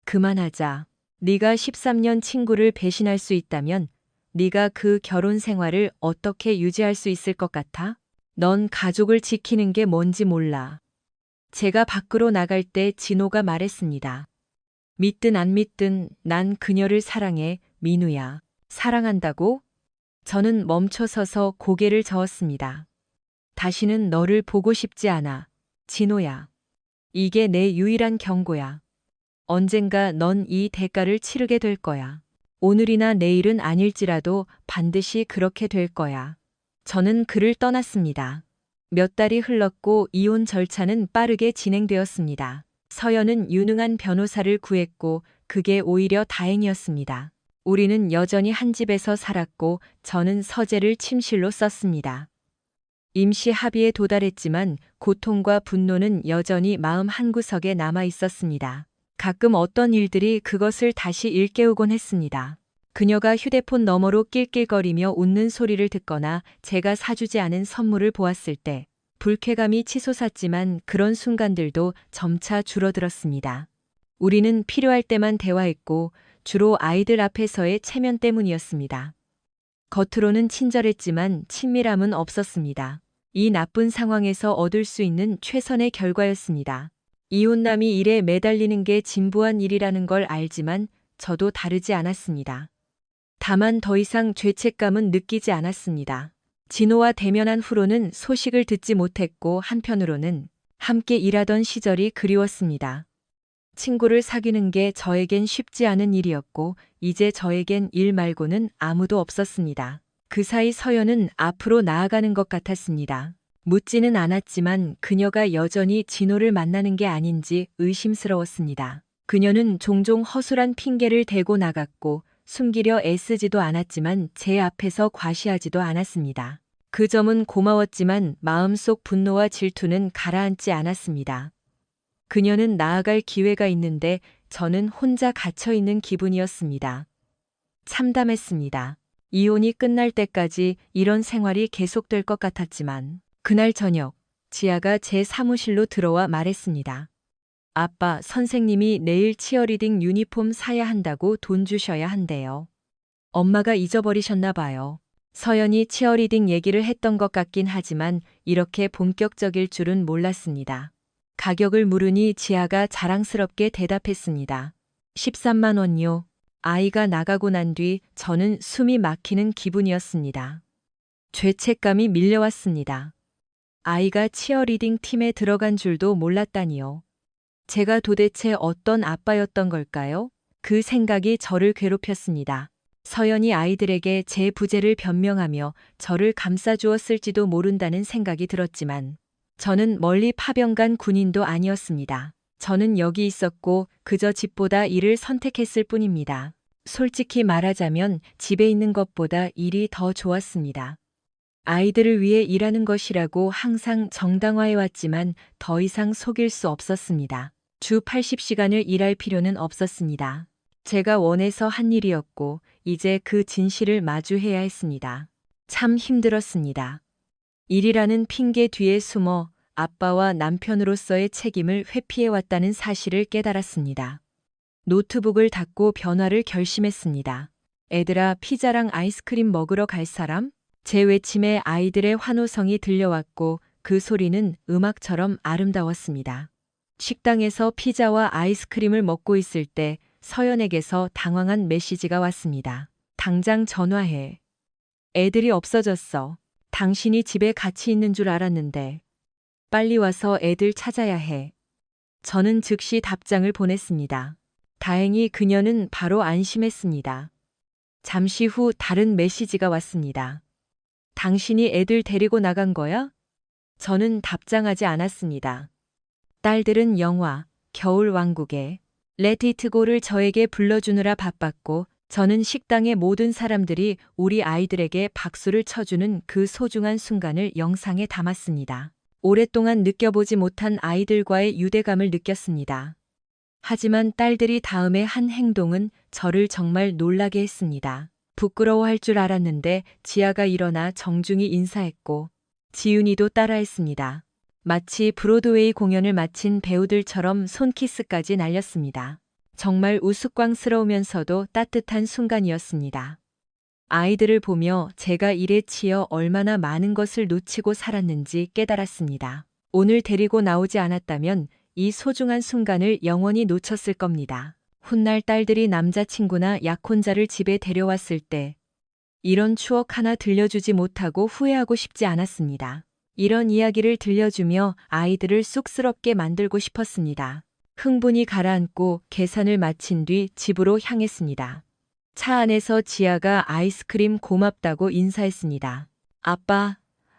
그만하자. 네가 13년 친구를 배신할 수 있다면 네가 그 결혼 생활을 어떻게 유지할 수 있을 것 같아? 넌 가족을 지키는 게 뭔지 몰라. 제가 밖으로 나갈 때 진호가 말했습니다. 믿든 안 믿든 난 그녀를 사랑해, 민우야. 사랑한다고? 저는 멈춰서서 고개를 저었습니다. 다시는 너를 보고 싶지 않아. 진호야. 이게 내 유일한 경고야. 언젠가 넌 이 대가를 치르게 될 거야. 오늘이나 내일은 아닐지라도 반드시 그렇게 될 거야. 저는 그를 떠났습니다. 몇 달이 흘렀고 이혼 절차는 빠르게 진행되었습니다. 서연은 유능한 변호사를 구했고 그게 오히려 다행이었습니다. 우리는 여전히 한 집에서 살았고 저는 서재를 침실로 썼습니다. 임시 합의에 도달했지만 고통과 분노는 여전히 마음 한구석에 남아 있었습니다. 가끔 어떤 일들이 그것을 다시 일깨우곤 했습니다. 그녀가 휴대폰 너머로 낄낄거리며 웃는 소리를 듣거나 제가 사주지 않은 선물을 보았을 때 불쾌감이 치솟았지만 그런 순간들도 점차 줄어들었습니다. 우리는 필요할 때만 대화했고 주로 아이들 앞에서의 체면 때문이었습니다. 겉으로는 친절했지만 친밀함은 없었습니다. 이 나쁜 상황에서 얻을 수 있는 최선의 결과였습니다. 이혼남이 일에 매달리는 게 진부한 일이라는 걸 알지만 저도 다르지 않았습니다. 다만 더 이상 죄책감은 느끼지 않았습니다. 진호와 대면한 후로는 소식을 듣지 못했고 한편으로는 함께 일하던 시절이 그리웠습니다. 친구를 사귀는 게 저에겐 쉽지 않은 일이었고 이제 저에겐 일 말고는 아무도 없었습니다. 그 사이 서연은 앞으로 나아가는 것 같았습니다. 묻지는 않았지만 그녀가 여전히 진호를 만나는 게 아닌지 의심스러웠습니다. 그녀는 종종 허술한 핑계를 대고 나갔고 숨기려 애쓰지도 않았지만 제 앞에서 과시하지도 않았습니다. 그 점은 고마웠지만 마음속 분노와 질투는 가라앉지 않았습니다. 그녀는 나아갈 기회가 있는데 저는 혼자 갇혀있는 기분이었습니다. 참담했습니다. 이혼이 끝날 때까지 이런 생활이 계속될 것 같았지만 그날 저녁 지아가 제 사무실로 들어와 말했습니다. 아빠, 선생님이 내일 치어리딩 유니폼 사야 한다고 돈 주셔야 한대요. 엄마가 잊어버리셨나 봐요. 서연이 치어리딩 얘기를 했던 것 같긴 하지만 이렇게 본격적일 줄은 몰랐습니다. 가격을 물으니 지아가 자랑스럽게 대답했습니다. 13만 원요. 아이가 나가고 난 뒤 저는 숨이 막히는 기분이었습니다. 죄책감이 밀려왔습니다. 아이가 치어리딩 팀에 들어간 줄도 몰랐다니요. 제가 도대체 어떤 아빠였던 걸까요? 그 생각이 저를 괴롭혔습니다. 서연이 아이들에게 제 부재를 변명하며 저를 감싸주었을지도 모른다는 생각이 들었지만 저는 멀리 파병간 군인도 아니었습니다. 저는 여기 있었고 그저 집보다 일을 선택했을 뿐입니다. 솔직히 말하자면 집에 있는 것보다 일이 더 좋았습니다. 아이들을 위해 일하는 것이라고 항상 정당화해왔지만 더 이상 속일 수 없었습니다. 주 80시간을 일할 필요는 없었습니다. 제가 원해서 한 일이었고 이제 그 진실을 마주해야 했습니다. 참 힘들었습니다. 일이라는 핑계 뒤에 숨어 아빠와 남편으로서의 책임을 회피해왔다는 사실을 깨달았습니다. 노트북을 닫고 변화를 결심했습니다. 애들아, 피자랑 아이스크림 먹으러 갈 사람? 제 외침에 아이들의 환호성이 들려왔고 그 소리는 음악처럼 아름다웠습니다. 식당에서 피자와 아이스크림을 먹고 있을 때 서연에게서 당황한 메시지가 왔습니다. 당장 전화해. 애들이 없어졌어. 당신이 집에 같이 있는 줄 알았는데. 빨리 와서 애들 찾아야 해. 저는 즉시 답장을 보냈습니다. 다행히 그녀는 바로 안심했습니다. 잠시 후 다른 메시지가 왔습니다. 당신이 애들 데리고 나간 거야? 저는 답장하지 않았습니다. 딸들은 영화, 겨울왕국에 Let It Go를 저에게 불러주느라 바빴고 저는 식당의 모든 사람들이 우리 아이들에게 박수를 쳐주는 그 소중한 순간을 영상에 담았습니다. 오랫동안 느껴보지 못한 아이들과의 유대감을 느꼈습니다. 하지만 딸들이 다음에 한 행동은 저를 정말 놀라게 했습니다. 부끄러워할 줄 알았는데 지아가 일어나 정중히 인사했고 지윤이도 따라했습니다. 마치 브로드웨이 공연을 마친 배우들처럼 손키스까지 날렸습니다. 정말 우스꽝스러우면서도 따뜻한 순간이었습니다. 아이들을 보며 제가 일에 치여 얼마나 많은 것을 놓치고 살았는지 깨달았습니다. 오늘 데리고 나오지 않았다면 이 소중한 순간을 영원히 놓쳤을 겁니다. 훗날 딸들이 남자친구나 약혼자를 집에 데려왔을 때 이런 추억 하나 들려주지 못하고 후회하고 싶지 않았습니다. 이런 이야기를 들려주며 아이들을 쑥스럽게 만들고 싶었습니다. 흥분이 가라앉고 계산을 마친 뒤 집으로 향했습니다. 차 안에서 지아가 아이스크림 고맙다고 인사했습니다.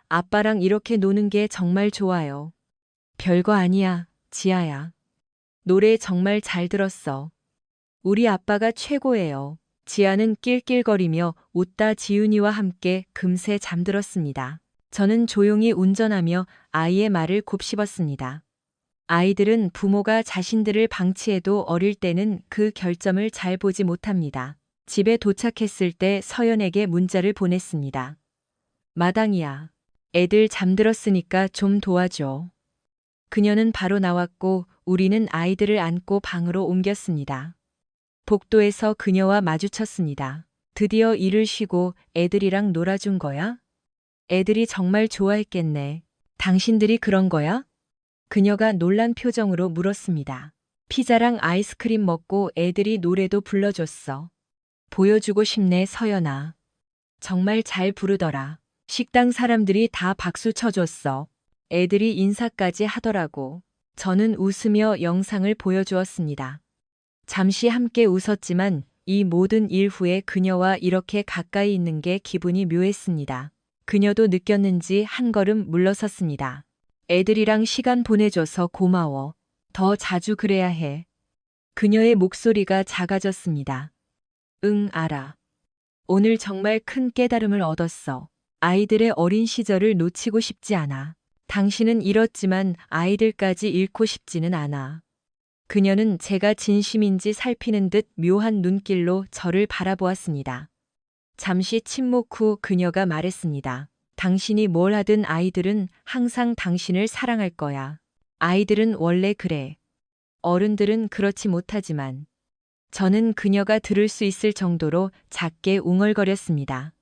아빠랑 이렇게 노는 게 정말 좋아요. 별거 아니야, 지아야. 노래 정말 잘 들었어. 우리 아빠가 최고예요. 지아는 낄낄거리며 웃다 지윤이와 함께 금세 잠들었습니다. 저는 조용히 운전하며 아이의 말을 곱씹었습니다. 아이들은 부모가 자신들을 방치해도 어릴 때는 그 결점을 잘 보지 못합니다. 집에 도착했을 때 서연에게 문자를 보냈습니다. 마당이야. 애들 잠들었으니까 좀 도와줘. 그녀는 바로 나왔고 우리는 아이들을 안고 방으로 옮겼습니다. 복도에서 그녀와 마주쳤습니다. 드디어 일을 쉬고 애들이랑 놀아준 거야? 애들이 정말 좋아했겠네. 당신들이 그런 거야? 그녀가 놀란 표정으로 물었습니다. 피자랑 아이스크림 먹고 애들이 노래도 불러줬어. 보여주고 싶네, 서연아. 정말 잘 부르더라. 식당 사람들이 다 박수 쳐줬어. 애들이 인사까지 하더라고. 저는 웃으며 영상을 보여주었습니다. 잠시 함께 웃었지만 이 모든 일 후에 그녀와 이렇게 가까이 있는 게 기분이 묘했습니다. 그녀도 느꼈는지 한 걸음 물러섰습니다. 애들이랑 시간 보내줘서 고마워. 더 자주 그래야 해. 그녀의 목소리가 작아졌습니다. 응, 알아. 오늘 정말 큰 깨달음을 얻었어. 아이들의 어린 시절을 놓치고 싶지 않아. 당신은 잃었지만 아이들까지 잃고 싶지는 않아. 그녀는 제가 진심인지 살피는 듯 묘한 눈길로 저를 바라보았습니다. 잠시 침묵 후 그녀가 말했습니다. 당신이 뭘 하든 아이들은 항상 당신을 사랑할 거야. 아이들은 원래 그래. 어른들은 그렇지 못하지만. 저는 그녀가 들을 수 있을 정도로 작게 웅얼거렸습니다.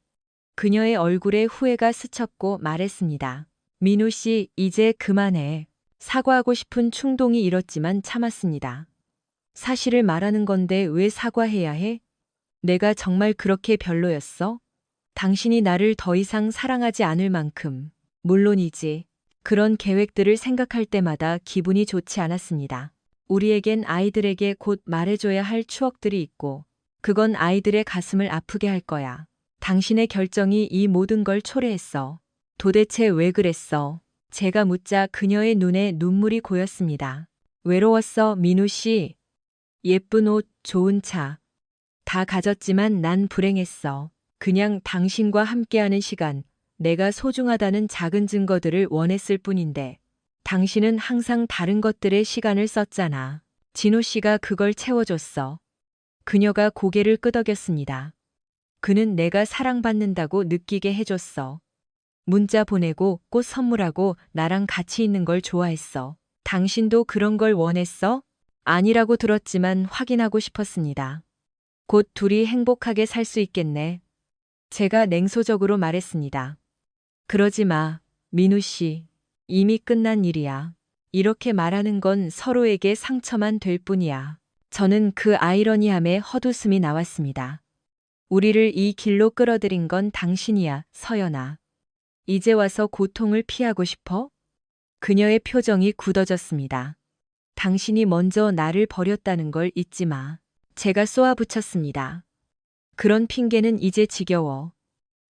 그녀의 얼굴에 후회가 스쳤고 말했습니다. 민우 씨, 이제 그만해. 사과하고 싶은 충동이 일었지만 참았습니다. 사실을 말하는 건데 왜 사과해야 해? 내가 정말 그렇게 별로였어? 당신이 나를 더 이상 사랑하지 않을 만큼. 물론이지. 그런 계획들을 생각할 때마다 기분이 좋지 않았습니다. 우리에겐 아이들에게 곧 말해줘야 할 추억들이 있고, 그건 아이들의 가슴을 아프게 할 거야. 당신의 결정이 이 모든 걸 초래했어. 도대체 왜 그랬어? 제가 묻자 그녀의 눈에 눈물이 고였습니다. 외로웠어, 민우 씨. 예쁜 옷, 좋은 차. 다 가졌지만 난 불행했어. 그냥 당신과 함께하는 시간, 내가 소중하다는 작은 증거들을 원했을 뿐인데, 당신은 항상 다른 것들에 시간을 썼잖아. 진호 씨가 그걸 채워줬어. 그녀가 고개를 끄덕였습니다. 그는 내가 사랑받는다고 느끼게 해줬어. 문자 보내고 꽃 선물하고 나랑 같이 있는 걸 좋아했어. 당신도 그런 걸 원했어? 아니라고 들었지만 확인하고 싶었습니다. 곧 둘이 행복하게 살 수 있겠네. 제가 냉소적으로 말했습니다. 그러지 마, 민우 씨. 이미 끝난 일이야. 이렇게 말하는 건 서로에게 상처만 될 뿐이야. 저는 그 아이러니함에 헛웃음이 나왔습니다. 우리를 이 길로 끌어들인 건 당신이야, 서연아. 이제 와서 고통을 피하고 싶어? 그녀의 표정이 굳어졌습니다. 당신이 먼저 나를 버렸다는 걸 잊지 마. 제가 쏘아붙였습니다. 그런 핑계는 이제 지겨워.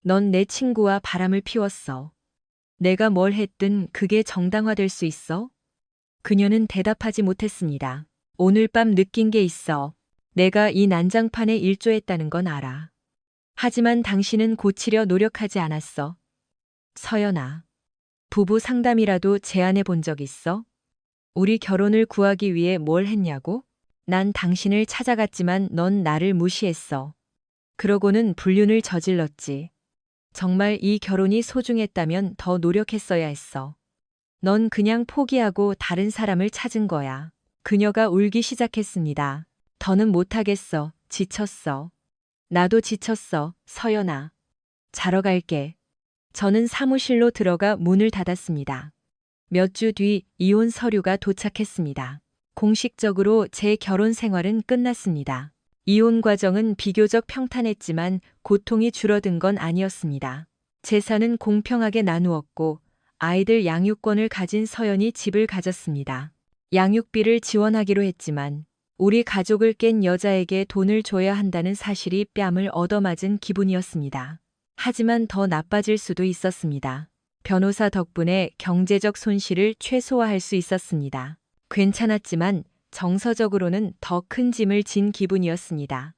넌 내 친구와 바람을 피웠어. 내가 뭘 했든 그게 정당화될 수 있어? 그녀는 대답하지 못했습니다. 오늘 밤 느낀 게 있어. 내가 이 난장판에 일조했다는 건 알아. 하지만 당신은 고치려 노력하지 않았어. 서연아. 부부 상담이라도 제안해 본 적 있어? 우리 결혼을 구하기 위해 뭘 했냐고? 난 당신을 찾아갔지만 넌 나를 무시했어. 그러고는 불륜을 저질렀지. 정말 이 결혼이 소중했다면 더 노력했어야 했어. 넌 그냥 포기하고 다른 사람을 찾은 거야. 그녀가 울기 시작했습니다. 더는 못하겠어. 지쳤어. 나도 지쳤어. 서연아. 자러 갈게. 저는 사무실로 들어가 문을 닫았습니다. 몇 주 뒤 이혼 서류가 도착했습니다. 공식적으로 제 결혼 생활은 끝났습니다. 이혼 과정은 비교적 평탄했지만 고통이 줄어든 건 아니었습니다. 재산은 공평하게 나누었고 아이들 양육권을 가진 서연이 집을 가졌습니다. 양육비를 지원하기로 했지만 우리 가족을 깬 여자에게 돈을 줘야 한다는 사실이 뺨을 얻어맞은 기분이었습니다. 하지만 더 나빠질 수도 있었습니다. 변호사 덕분에 경제적 손실을 최소화할 수 있었습니다. 괜찮았지만 정서적으로는 더 큰 짐을 진 기분이었습니다.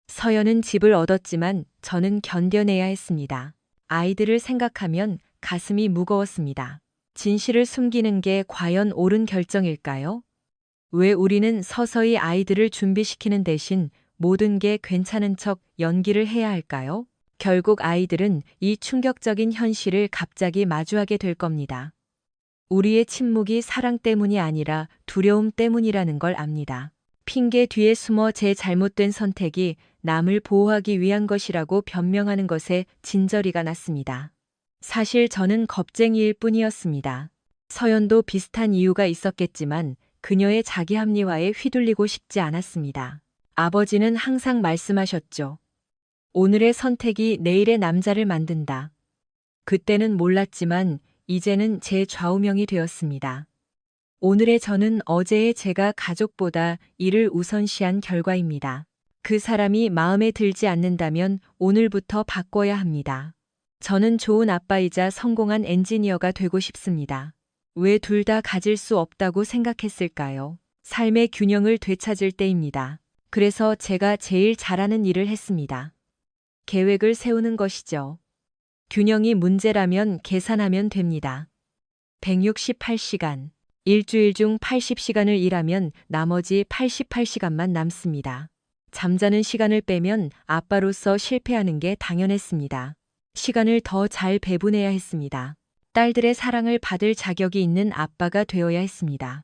서연은 집을 얻었지만 저는 견뎌내야 했습니다. 아이들을 생각하면 가슴이 무거웠습니다. 진실을 숨기는 게 과연 옳은 결정일까요? 왜 우리는 서서히 아이들을 준비시키는 대신 모든 게 괜찮은 척 연기를 해야 할까요? 결국 아이들은 이 충격적인 현실을 갑자기 마주하게 될 겁니다. 우리의 침묵이 사랑 때문이 아니라 두려움 때문이라는 걸 압니다. 핑계 뒤에 숨어 제 잘못된 선택이 남을 보호하기 위한 것이라고 변명하는 것에 진저리가 났습니다. 사실 저는 겁쟁이일 뿐이었습니다. 서연도 비슷한 이유가 있었겠지만 그녀의 자기 합리화에 휘둘리고 싶지 않았습니다. 아버지는 항상 말씀하셨죠. 오늘의 선택이 내일의 남자를 만든다. 그때는 몰랐지만 이제는 제 좌우명이 되었습니다. 오늘의 저는 어제의 제가 가족보다 이를 우선시한 결과입니다. 그 사람이 마음에 들지 않는다면 오늘부터 바꿔야 합니다. 저는 좋은 아빠이자 성공한 엔지니어가 되고 싶습니다. 왜 둘 다 가질 수 없다고 생각했을까요? 삶의 균형을 되찾을 때입니다. 그래서 제가 제일 잘하는 일을 했습니다. 계획을 세우는 것이죠. 균형이 문제라면 계산하면 됩니다. 168시간. 일주일 중 80시간을 일하면 나머지 88시간만 남습니다. 잠자는 시간을 빼면 아빠로서 실패하는 게 당연했습니다. 시간을 더 잘 배분해야 했습니다. 딸들의 사랑을 받을 자격이 있는 아빠가 되어야 했습니다.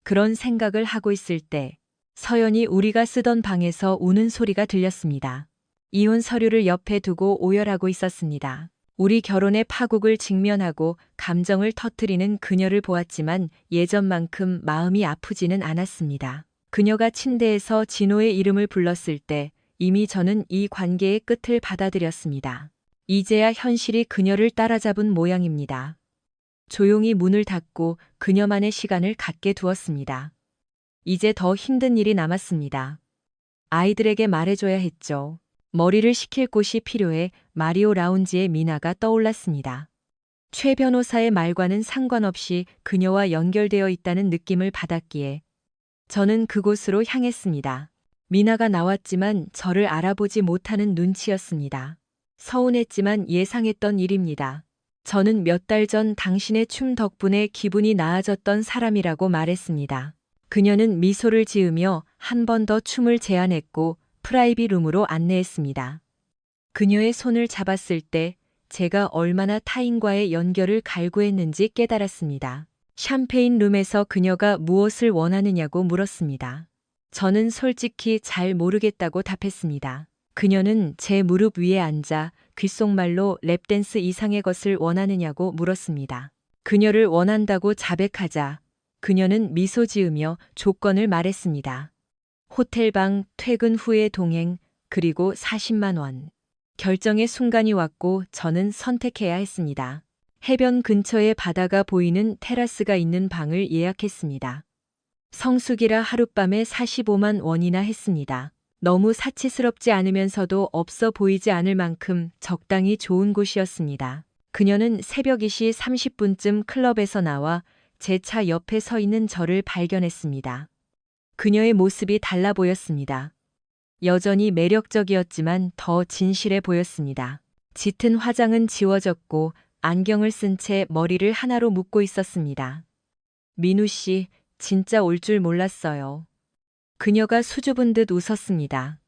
그런 생각을 하고 있을 때 서연이 우리가 쓰던 방에서 우는 소리가 들렸습니다. 이혼 서류를 옆에 두고 오열하고 있었습니다. 우리 결혼의 파국을 직면하고 감정을 터뜨리는 그녀를 보았지만 예전만큼 마음이 아프지는 않았습니다. 그녀가 침대에서 진호의 이름을 불렀을 때 이미 저는 이 관계의 끝을 받아들였습니다. 이제야 현실이 그녀를 따라잡은 모양입니다. 조용히 문을 닫고 그녀만의 시간을 갖게 두었습니다. 이제 더 힘든 일이 남았습니다. 아이들에게 말해줘야 했죠. 머리를 식힐 곳이 필요해 마리오 라운지의 미나가 떠올랐습니다. 최 변호사의 말과는 상관없이 그녀와 연결되어 있다는 느낌을 받았기에 저는 그곳으로 향했습니다. 미나가 나왔지만 저를 알아보지 못하는 눈치였습니다. 서운했지만 예상했던 일입니다. 저는 몇 달 전 당신의 춤 덕분에 기분이 나아졌던 사람이라고 말했습니다. 그녀는 미소를 지으며 한 번 더 춤을 제안했고 프라이빗 룸으로 안내했습니다. 그녀의 손을 잡았을 때 제가 얼마나 타인과의 연결을 갈구했는지 깨달았습니다. 샴페인 룸에서 그녀가 무엇을 원하느냐고 물었습니다. 저는 솔직히 잘 모르겠다고 답했습니다. 그녀는 제 무릎 위에 앉아 귓속말로 랩댄스 이상의 것을 원하느냐고 물었습니다. 그녀를 원한다고 자백하자 그녀는 미소 지으며 조건을 말했습니다. 호텔방, 퇴근 후의 동행, 그리고 40만 원. 결정의 순간이 왔고 저는 선택해야 했습니다. 해변 근처에 바다가 보이는 테라스가 있는 방을 예약했습니다. 성수기라 하룻밤에 45만 원이나 했습니다. 너무 사치스럽지 않으면서도 없어 보이지 않을 만큼 적당히 좋은 곳이었습니다. 그녀는 새벽 2시 30분쯤 클럽에서 나와 제 차 옆에 서 있는 저를 발견했습니다. 그녀의 모습이 달라 보였습니다. 여전히 매력적이었지만 더 진실해 보였습니다. 짙은 화장은 지워졌고 안경을 쓴 채 머리를 하나로 묶고 있었습니다. 민우 씨, 진짜 올 줄 몰랐어요. 그녀가 수줍은 듯 웃었습니다.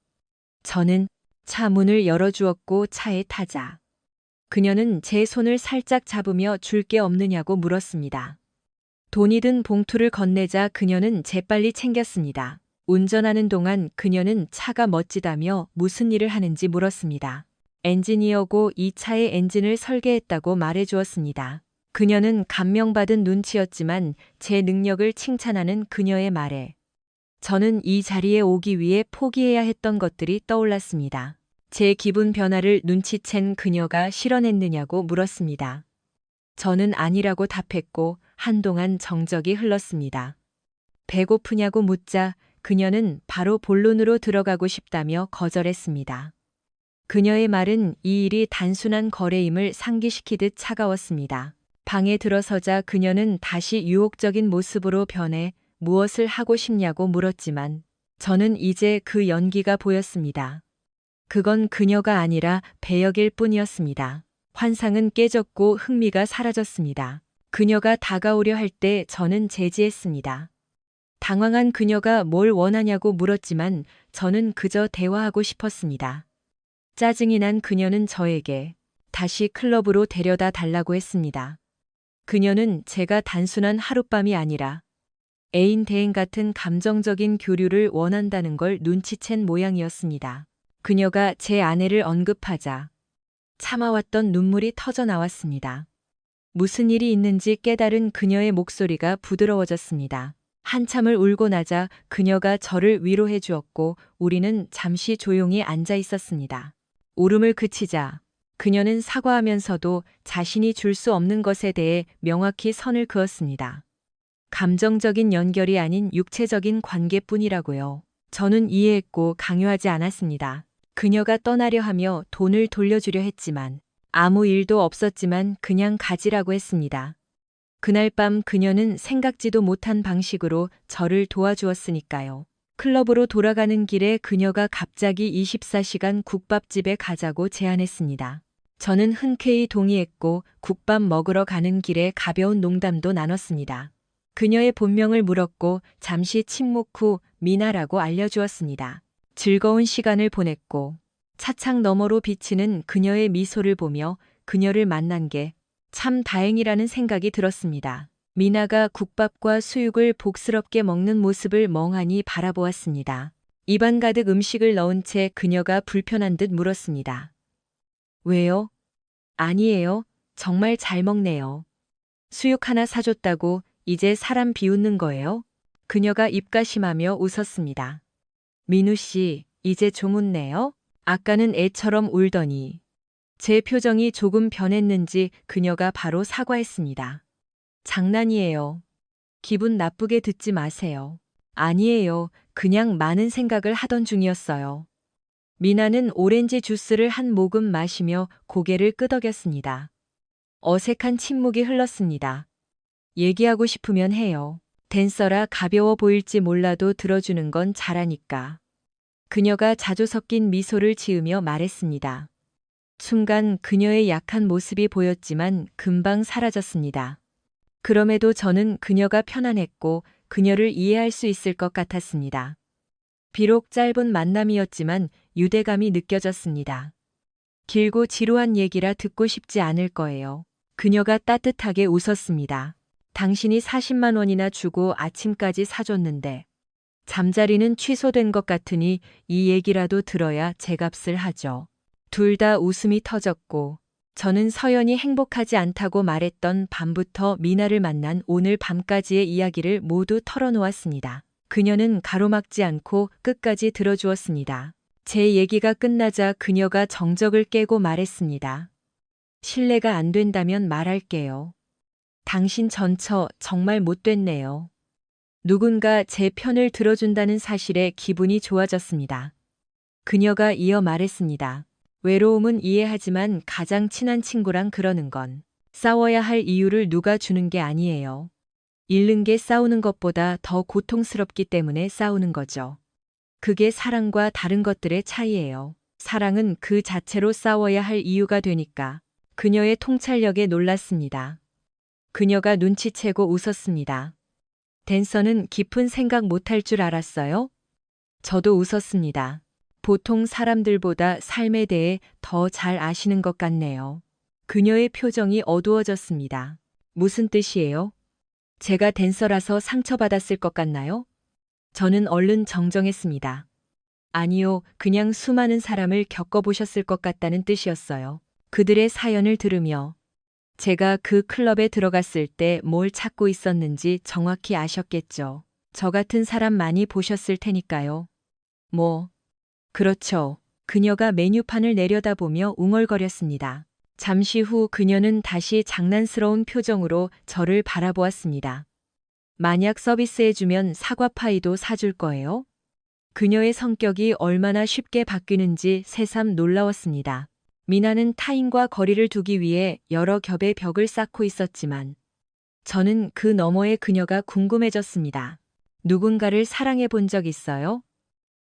저는 차 문을 열어주었고 차에 타자. 그녀는 제 손을 살짝 잡으며 줄 게 없느냐고 물었습니다. 돈이 든 봉투를 건네자 그녀는 재빨리 챙겼습니다. 운전하는 동안 그녀는 차가 멋지다며 무슨 일을 하는지 물었습니다. 엔지니어고 이 차의 엔진을 설계했다고 말해주었습니다. 그녀는 감명받은 눈치였지만 제 능력을 칭찬하는 그녀의 말에 저는 이 자리에 오기 위해 포기해야 했던 것들이 떠올랐습니다. 제 기분 변화를 눈치챈 그녀가 실언했느냐고 물었습니다. 저는 아니라고 답했고 한동안 정적이 흘렀습니다. 배고프냐고 묻자 그녀는 바로 본론으로 들어가고 싶다며 거절했습니다. 그녀의 말은 이 일이 단순한 거래임을 상기시키듯 차가웠습니다. 방에 들어서자 그녀는 다시 유혹적인 모습으로 변해 무엇을 하고 싶냐고 물었지만 저는 이제 그 연기가 보였습니다. 그건 그녀가 아니라 배역일 뿐이었습니다. 환상은 깨졌고 흥미가 사라졌습니다. 그녀가 다가오려 할 때 저는 제지했습니다. 당황한 그녀가 뭘 원하냐고 물었지만 저는 그저 대화하고 싶었습니다. 짜증이 난 그녀는 저에게 다시 클럽으로 데려다 달라고 했습니다. 그녀는 제가 단순한 하룻밤이 아니라 애인 대행 같은 감정적인 교류를 원한다는 걸 눈치챈 모양이었습니다. 그녀가 제 아내를 언급하자 참아왔던 눈물이 터져 나왔습니다. 무슨 일이 있는지 깨달은 그녀의 목소리가 부드러워졌습니다. 한참을 울고 나자 그녀가 저를 위로해 주었고 우리는 잠시 조용히 앉아 있었습니다. 울음을 그치자 그녀는 사과하면서도 자신이 줄 수 없는 것에 대해 명확히 선을 그었습니다. 감정적인 연결이 아닌 육체적인 관계뿐이라고요. 저는 이해했고 강요하지 않았습니다. 그녀가 떠나려 하며 돈을 돌려주려 했지만 아무 일도 없었지만 그냥 가지라고 했습니다. 그날 밤 그녀는 생각지도 못한 방식으로 저를 도와주었으니까요. 클럽으로 돌아가는 길에 그녀가 갑자기 24시간 국밥집에 가자고 제안했습니다. 저는 흔쾌히 동의했고 국밥 먹으러 가는 길에 가벼운 농담도 나눴습니다. 그녀의 본명을 물었고 잠시 침묵 후 미나라고 알려주었습니다. 즐거운 시간을 보냈고 차창 너머로 비치는 그녀의 미소를 보며 그녀를 만난 게 참 다행이라는 생각이 들었습니다. 미나가 국밥과 수육을 복스럽게 먹는 모습을 멍하니 바라보았습니다. 입안 가득 음식을 넣은 채 그녀가 불편한 듯 물었습니다. 왜요? 아니에요. 정말 잘 먹네요. 수육 하나 사줬다고 이제 사람 비웃는 거예요? 그녀가 입가심하며 웃었습니다. 민우 씨, 이제 좀 웃네요? 아까는 애처럼 울더니. 제 표정이 조금 변했는지 그녀가 바로 사과했습니다. 장난이에요. 기분 나쁘게 듣지 마세요. 아니에요. 그냥 많은 생각을 하던 중이었어요. 미나는 오렌지 주스를 한 모금 마시며 고개를 끄덕였습니다. 어색한 침묵이 흘렀습니다. 얘기하고 싶으면 해요. 댄서라 가벼워 보일지 몰라도 들어주는 건 잘하니까. 그녀가 자주 섞인 미소를 지으며 말했습니다. 순간 그녀의 약한 모습이 보였지만 금방 사라졌습니다. 그럼에도 저는 그녀가 편안했고 그녀를 이해할 수 있을 것 같았습니다. 비록 짧은 만남이었지만 유대감이 느껴졌습니다. 길고 지루한 얘기라 듣고 싶지 않을 거예요. 그녀가 따뜻하게 웃었습니다. 당신이 40만 원이나 주고 아침까지 사줬는데 잠자리는 취소된 것 같으니 이 얘기라도 들어야 제 값을 하죠. 둘 다 웃음이 터졌고 저는 서연이 행복하지 않다고 말했던 밤부터 미나를 만난 오늘 밤까지의 이야기를 모두 털어놓았습니다. 그녀는 가로막지 않고 끝까지 들어주었습니다. 제 얘기가 끝나자 그녀가 정적을 깨고 말했습니다. 신뢰가 안 된다면 말할게요. 당신 전처 정말 못됐네요. 누군가 제 편을 들어준다는 사실에 기분이 좋아졌습니다. 그녀가 이어 말했습니다. 외로움은 이해하지만 가장 친한 친구랑 그러는 건 싸워야 할 이유를 누가 주는 게 아니에요. 잃는 게 싸우는 것보다 더 고통스럽기 때문에 싸우는 거죠. 그게 사랑과 다른 것들의 차이예요. 사랑은 그 자체로 싸워야 할 이유가 되니까. 그녀의 통찰력에 놀랐습니다. 그녀가 눈치채고 웃었습니다. 댄서는 깊은 생각 못할 줄 알았어요? 저도 웃었습니다. 보통 사람들보다 삶에 대해 더 잘 아시는 것 같네요. 그녀의 표정이 어두워졌습니다. 무슨 뜻이에요? 제가 댄서라서 상처받았을 것 같나요? 저는 얼른 정정했습니다. 아니요, 그냥 수많은 사람을 겪어보셨을 것 같다는 뜻이었어요. 그들의 사연을 들으며 제가 그 클럽에 들어갔을 때 뭘 찾고 있었는지 정확히 아셨겠죠. 저 같은 사람 많이 보셨을 테니까요. 그렇죠. 그녀가 메뉴판을 내려다보며 웅얼거렸습니다. 잠시 후 그녀는 다시 장난스러운 표정으로 저를 바라보았습니다. 만약 서비스해주면 사과파이도 사줄 거예요? 그녀의 성격이 얼마나 쉽게 바뀌는지 새삼 놀라웠습니다. 미나는 타인과 거리를 두기 위해 여러 겹의 벽을 쌓고 있었지만 저는 그 너머의 그녀가 궁금해졌습니다. 누군가를 사랑해 본 적 있어요?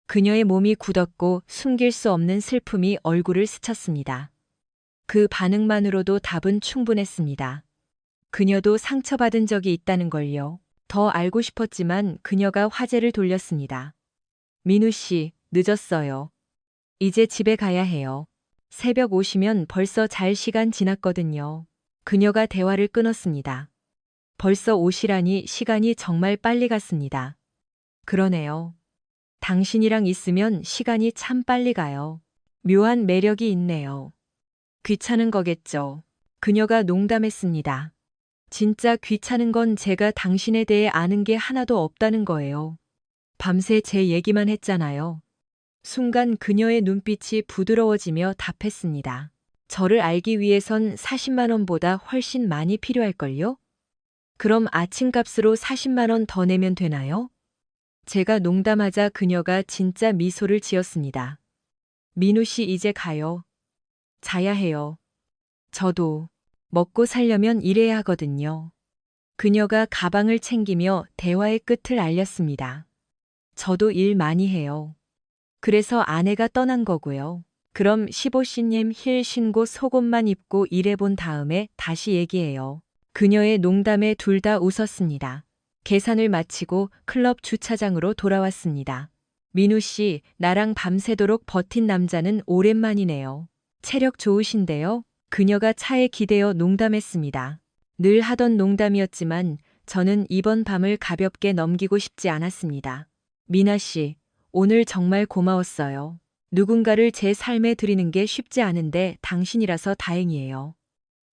그녀의 몸이 굳었고 숨길 수 없는 슬픔이 얼굴을 스쳤습니다. 그 반응만으로도 답은 충분했습니다. 그녀도 상처받은 적이 있다는 걸요. 더 알고 싶었지만 그녀가 화제를 돌렸습니다. 민우 씨, 늦었어요. 이제 집에 가야 해요. 새벽 오시면 벌써 잘 시간 지났거든요. 그녀가 대화를 끊었습니다. 벌써 오시라니 시간이 정말 빨리 갔습니다. 그러네요. 당신이랑 있으면 시간이 참 빨리 가요. 묘한 매력이 있네요. 귀찮은 거겠죠. 그녀가 농담했습니다. 진짜 귀찮은 건 제가 당신에 대해 아는 게 하나도 없다는 거예요. 밤새 제 얘기만 했잖아요. 순간 그녀의 눈빛이 부드러워지며 답했습니다. 저를 알기 위해선 40만 원보다 훨씬 많이 필요할걸요? 그럼 아침값으로 40만 원 더 내면 되나요? 제가 농담하자 그녀가 진짜 미소를 지었습니다. 민우 씨 이제 가요. 자야 해요. 저도 먹고 살려면 일해야 하거든요. 그녀가 가방을 챙기며 대화의 끝을 알렸습니다. 저도 일 많이 해요. 그래서 아내가 떠난 거고요. 그럼 15cm 힐 신고 속옷만 입고 일해본 다음에 다시 얘기해요. 그녀의 농담에 둘 다 웃었습니다. 계산을 마치고 클럽 주차장으로 돌아왔습니다. 민우 씨, 나랑 밤새도록 버틴 남자는 오랜만이네요. 체력 좋으신데요? 그녀가 차에 기대어 농담했습니다. 늘 하던 농담이었지만 저는 이번 밤을 가볍게 넘기고 싶지 않았습니다. 미나 씨, 오늘 정말 고마웠어요. 누군가를 제 삶에 들이는 게 쉽지 않은데 당신이라서 다행이에요.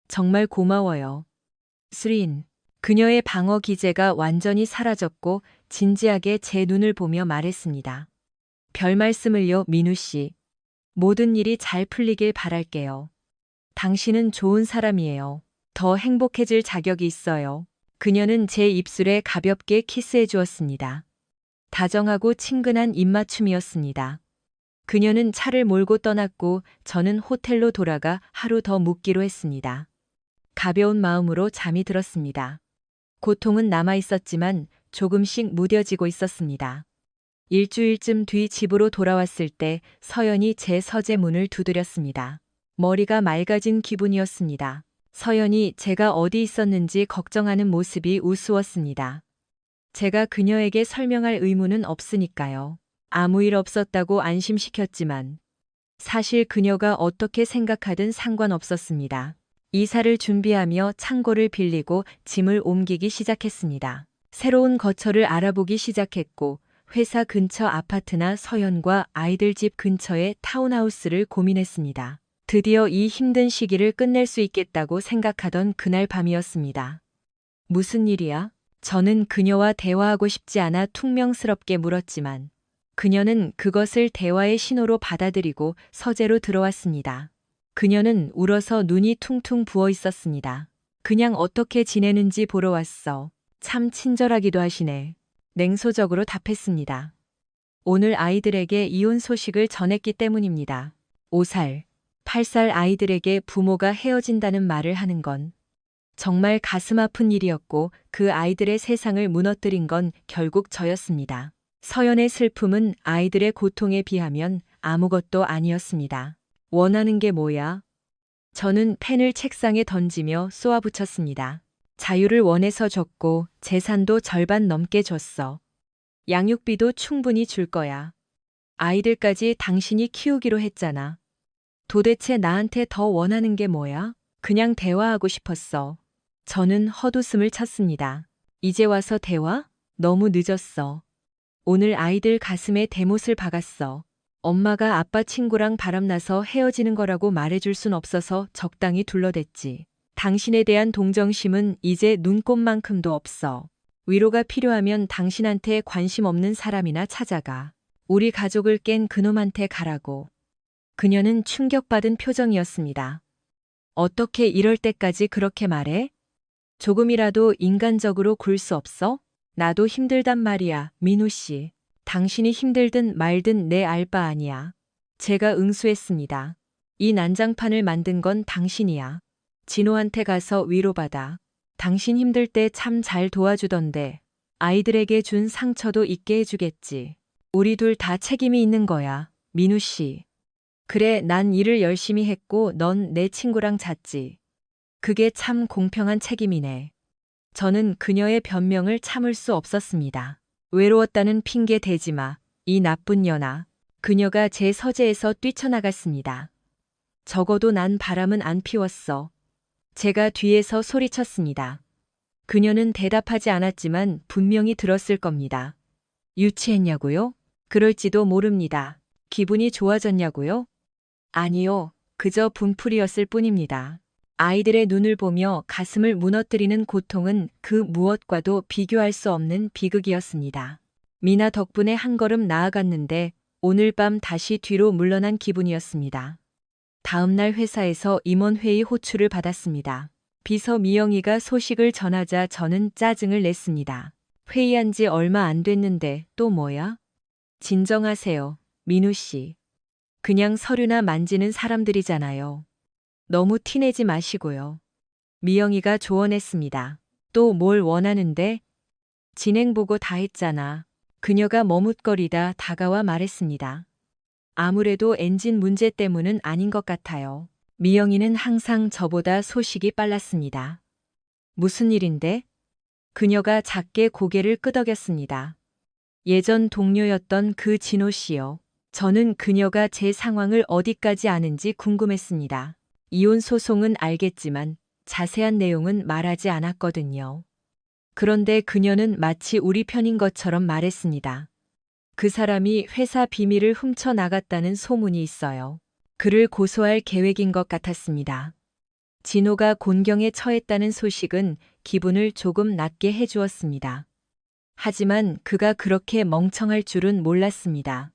정말 고마워요. 수린. 그녀의 방어 기제가 완전히 사라졌고 진지하게 제 눈을 보며 말했습니다. 별 말씀을요, 민우 씨. 모든 일이 잘 풀리길 바랄게요. 당신은 좋은 사람이에요. 더 행복해질 자격이 있어요. 그녀는 제 입술에 가볍게 키스해 주었습니다. 다정하고 친근한 입맞춤이었습니다. 그녀는 차를 몰고 떠났고 저는 호텔로 돌아가 하루 더 묵기로 했습니다. 가벼운 마음으로 잠이 들었습니다. 고통은 남아 있었지만 조금씩 무뎌지고 있었습니다. 일주일쯤 뒤 집으로 돌아왔을 때 서연이 제 서재 문을 두드렸습니다. 머리가 맑아진 기분이었습니다. 서연이 제가 어디 있었는지 걱정하는 모습이 우스웠습니다. 제가 그녀에게 설명할 의무는 없으니까요. 아무 일 없었다고 안심시켰지만 사실 그녀가 어떻게 생각하든 상관없었습니다. 이사를 준비하며 창고를 빌리고 짐을 옮기기 시작했습니다. 새로운 거처를 알아보기 시작했고 회사 근처 아파트나 서연과 아이들 집 근처의 타운하우스를 고민했습니다. 드디어 이 힘든 시기를 끝낼 수 있겠다고 생각하던 그날 밤이었습니다. 무슨 일이야? 저는 그녀와 대화하고 싶지 않아 퉁명스럽게 물었지만 그녀는 그것을 대화의 신호로 받아들이고 서재로 들어왔습니다. 그녀는 울어서 눈이 퉁퉁 부어 있었습니다. 그냥 어떻게 지내는지 보러 왔어. 참 친절하기도 하시네. 냉소적으로 답했습니다. 오늘 아이들에게 이혼 소식을 전했기 때문입니다. 5살, 8살 아이들에게 부모가 헤어진다는 말을 하는 건 정말 가슴 아픈 일이었고 그 아이들의 세상을 무너뜨린 건 결국 저였습니다. 서연의 슬픔은 아이들의 고통에 비하면 아무것도 아니었습니다. 원하는 게 뭐야? 저는 펜을 책상에 던지며 쏘아붙였습니다. 자유를 원해서 줬고 재산도 절반 넘게 줬어. 양육비도 충분히 줄 거야. 아이들까지 당신이 키우기로 했잖아. 도대체 나한테 더 원하는 게 뭐야? 그냥 대화하고 싶었어. 저는 헛웃음을 쳤습니다. 이제 와서 대화? 너무 늦었어. 오늘 아이들 가슴에 대못을 박았어. 엄마가 아빠 친구랑 바람나서 헤어지는 거라고 말해줄 순 없어서 적당히 둘러댔지. 당신에 대한 동정심은 이제 눈꼽만큼도 없어. 위로가 필요하면 당신한테 관심 없는 사람이나 찾아가. 우리 가족을 깬 그놈한테 가라고. 그녀는 충격받은 표정이었습니다. 어떻게 이럴 때까지 그렇게 말해? 조금이라도 인간적으로 굴 수 없어? 나도 힘들단 말이야, 민우 씨. 당신이 힘들든 말든 내 알 바 아니야. 제가 응수했습니다. 이 난장판을 만든 건 당신이야. 진호한테 가서 위로받아. 당신 힘들 때 참 잘 도와주던데. 아이들에게 준 상처도 잊게 해주겠지. 우리 둘 다 책임이 있는 거야, 민우 씨. 그래, 난 일을 열심히 했고 넌 내 친구랑 잤지. 그게 참 공평한 책임이네. 저는 그녀의 변명을 참을 수 없었습니다. 외로웠다는 핑계 대지 마, 이 나쁜 년아. 그녀가 제 서재에서 뛰쳐나갔습니다. 적어도 난 바람은 안 피웠어. 제가 뒤에서 소리쳤습니다. 그녀는 대답하지 않았지만 분명히 들었을 겁니다. 유치했냐고요? 그럴지도 모릅니다. 기분이 좋아졌냐고요? 아니요, 그저 분풀이였을 뿐입니다. 아이들의 눈을 보며 가슴을 무너뜨리는 고통은 그 무엇과도 비교할 수 없는 비극이었습니다. 미나 덕분에 한 걸음 나아갔는데 오늘 밤 다시 뒤로 물러난 기분이었습니다. 다음 날 회사에서 임원회의 호출을 받았습니다. 비서 미영이가 소식을 전하자 저는 짜증을 냈습니다. 회의한 지 얼마 안 됐는데 또 뭐야? 진정하세요, 민우 씨. 그냥 서류나 만지는 사람들이잖아요. 너무 티내지 마시고요. 미영이가 조언했습니다. 또 뭘 원하는데? 진행 보고 다 했잖아. 그녀가 머뭇거리다 다가와 말했습니다. 아무래도 엔진 문제 때문은 아닌 것 같아요. 미영이는 항상 저보다 소식이 빨랐습니다. 무슨 일인데? 그녀가 작게 고개를 끄덕였습니다. 예전 동료였던 그 진호 씨요. 저는 그녀가 제 상황을 어디까지 아는지 궁금했습니다. 이혼 소송은 알겠지만 자세한 내용은 말하지 않았거든요. 그런데 그녀는 마치 우리 편인 것처럼 말했습니다. 그 사람이 회사 비밀을 훔쳐 나갔다는 소문이 있어요. 그를 고소할 계획인 것 같았습니다. 진호가 곤경에 처했다는 소식은 기분을 조금 낫게 해주었습니다. 하지만 그가 그렇게 멍청할 줄은 몰랐습니다.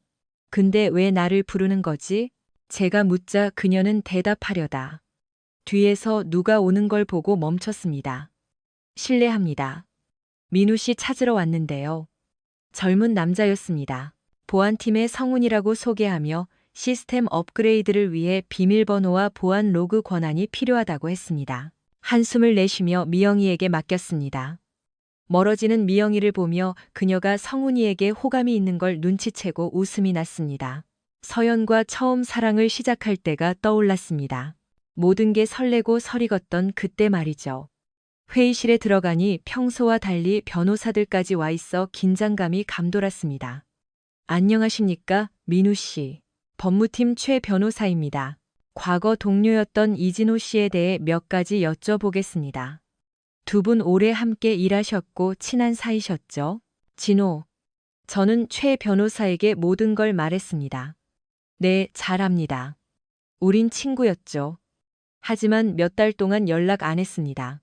근데 왜 나를 부르는 거지? 제가 묻자 그녀는 대답하려다 뒤에서 누가 오는 걸 보고 멈췄습니다. 실례합니다. 민우 씨 찾으러 왔는데요. 젊은 남자였습니다. 보안팀의 성훈이라고 소개하며 시스템 업그레이드를 위해 비밀번호와 보안 로그 권한이 필요하다고 했습니다. 한숨을 내쉬며 미영이에게 맡겼습니다. 멀어지는 미영이를 보며 그녀가 성훈이에게 호감이 있는 걸 눈치채고 웃음이 났습니다. 서연과 처음 사랑을 시작할 때가 떠올랐습니다. 모든 게 설레고 설익었던 그때 말이죠. 회의실에 들어가니 평소와 달리 변호사들까지 와 있어 긴장감이 감돌았습니다. 안녕하십니까, 민우 씨. 법무팀 최 변호사입니다. 과거 동료였던 이진호 씨에 대해 몇 가지 여쭤보겠습니다. 두 분 오래 함께 일하셨고 친한 사이셨죠? 진호. 저는 최 변호사에게 모든 걸 말했습니다. 네, 잘 압니다. 우린 친구였죠. 하지만 몇 달 동안 연락 안 했습니다.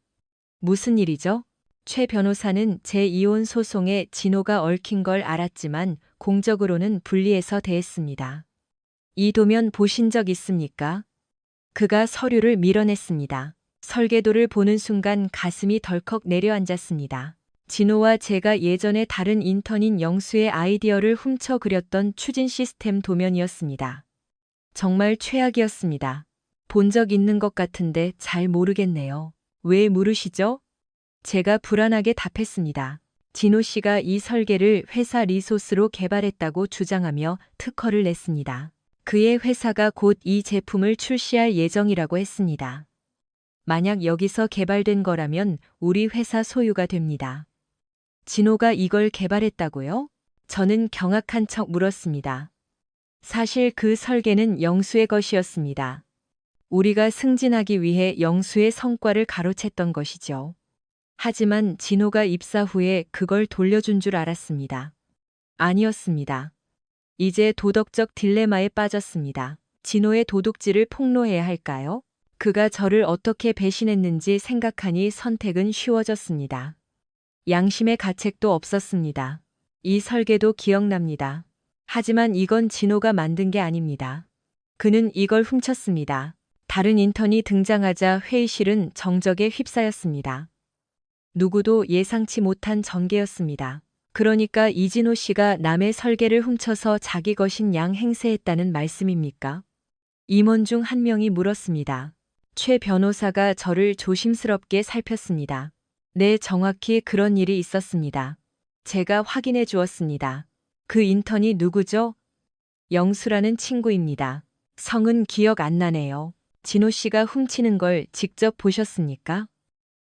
무슨 일이죠? 최 변호사는 제 이혼 소송에 진호가 얽힌 걸 알았지만 공적으로는 분리해서 대했습니다. 이 도면 보신 적 있습니까? 그가 서류를 밀어냈습니다. 설계도를 보는 순간 가슴이 덜컥 내려앉았습니다. 진호와 제가 예전에 다른 인턴인 영수의 아이디어를 훔쳐 그렸던 추진 시스템 도면이었습니다. 정말 최악이었습니다. 본 적 있는 것 같은데 잘 모르겠네요. 왜 물으시죠? 제가 불안하게 답했습니다. 진호 씨가 이 설계를 회사 리소스로 개발했다고 주장하며 특허를 냈습니다. 그의 회사가 곧 이 제품을 출시할 예정이라고 했습니다. 만약 여기서 개발된 거라면 우리 회사 소유가 됩니다. 진호가 이걸 개발했다고요? 저는 경악한 척 물었습니다. 사실 그 설계는 영수의 것이었습니다. 우리가 승진하기 위해 영수의 성과를 가로챘던 것이죠. 하지만 진호가 입사 후에 그걸 돌려준 줄 알았습니다. 아니었습니다. 이제 도덕적 딜레마에 빠졌습니다. 진호의 도둑질을 폭로해야 할까요? 그가 저를 어떻게 배신했는지 생각하니 선택은 쉬워졌습니다. 양심의 가책도 없었습니다. 이 설계도 기억납니다. 하지만 이건 진호가 만든 게 아닙니다. 그는 이걸 훔쳤습니다. 다른 인턴이 등장하자 회의실은 정적에 휩싸였습니다. 누구도 예상치 못한 전개였습니다. 그러니까 이진호 씨가 남의 설계를 훔쳐서 자기 것인 양 행세했다는 말씀입니까? 임원 중 한 명이 물었습니다. 최 변호사가 저를 조심스럽게 살폈습니다. 네, 정확히 그런 일이 있었습니다. 제가 확인해 주었습니다. 그 인턴이 누구죠? 영수라는 친구입니다. 성은 기억 안 나네요. 진호 씨가 훔치는 걸 직접 보셨습니까?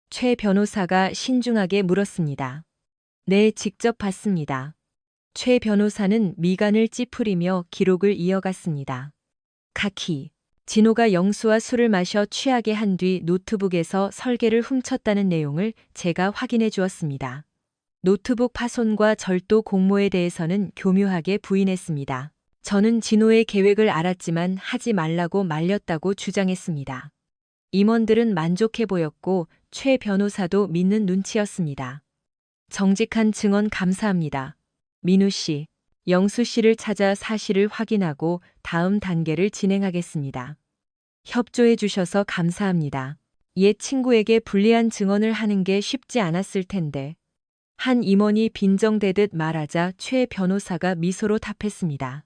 최 변호사가 신중하게 물었습니다. 네, 직접 봤습니다. 최 변호사는 미간을 찌푸리며 기록을 이어갔습니다. 카키. 진호가 영수와 술을 마셔 취하게 한 뒤 노트북에서 설계를 훔쳤다는 내용을 제가 확인해 주었습니다. 노트북 파손과 절도 공모에 대해서는 교묘하게 부인했습니다. 저는 진호의 계획을 알았지만 하지 말라고 말렸다고 주장했습니다. 임원들은 만족해 보였고 최 변호사도 믿는 눈치였습니다. 정직한 증언 감사합니다. 민우 씨, 영수 씨를 찾아 사실을 확인하고 다음 단계를 진행하겠습니다. 협조해 주셔서 감사합니다. 옛 친구에게 불리한 증언을 하는 게 쉽지 않았을 텐데. 한 임원이 빈정대듯 말하자 최 변호사가 미소로 답했습니다.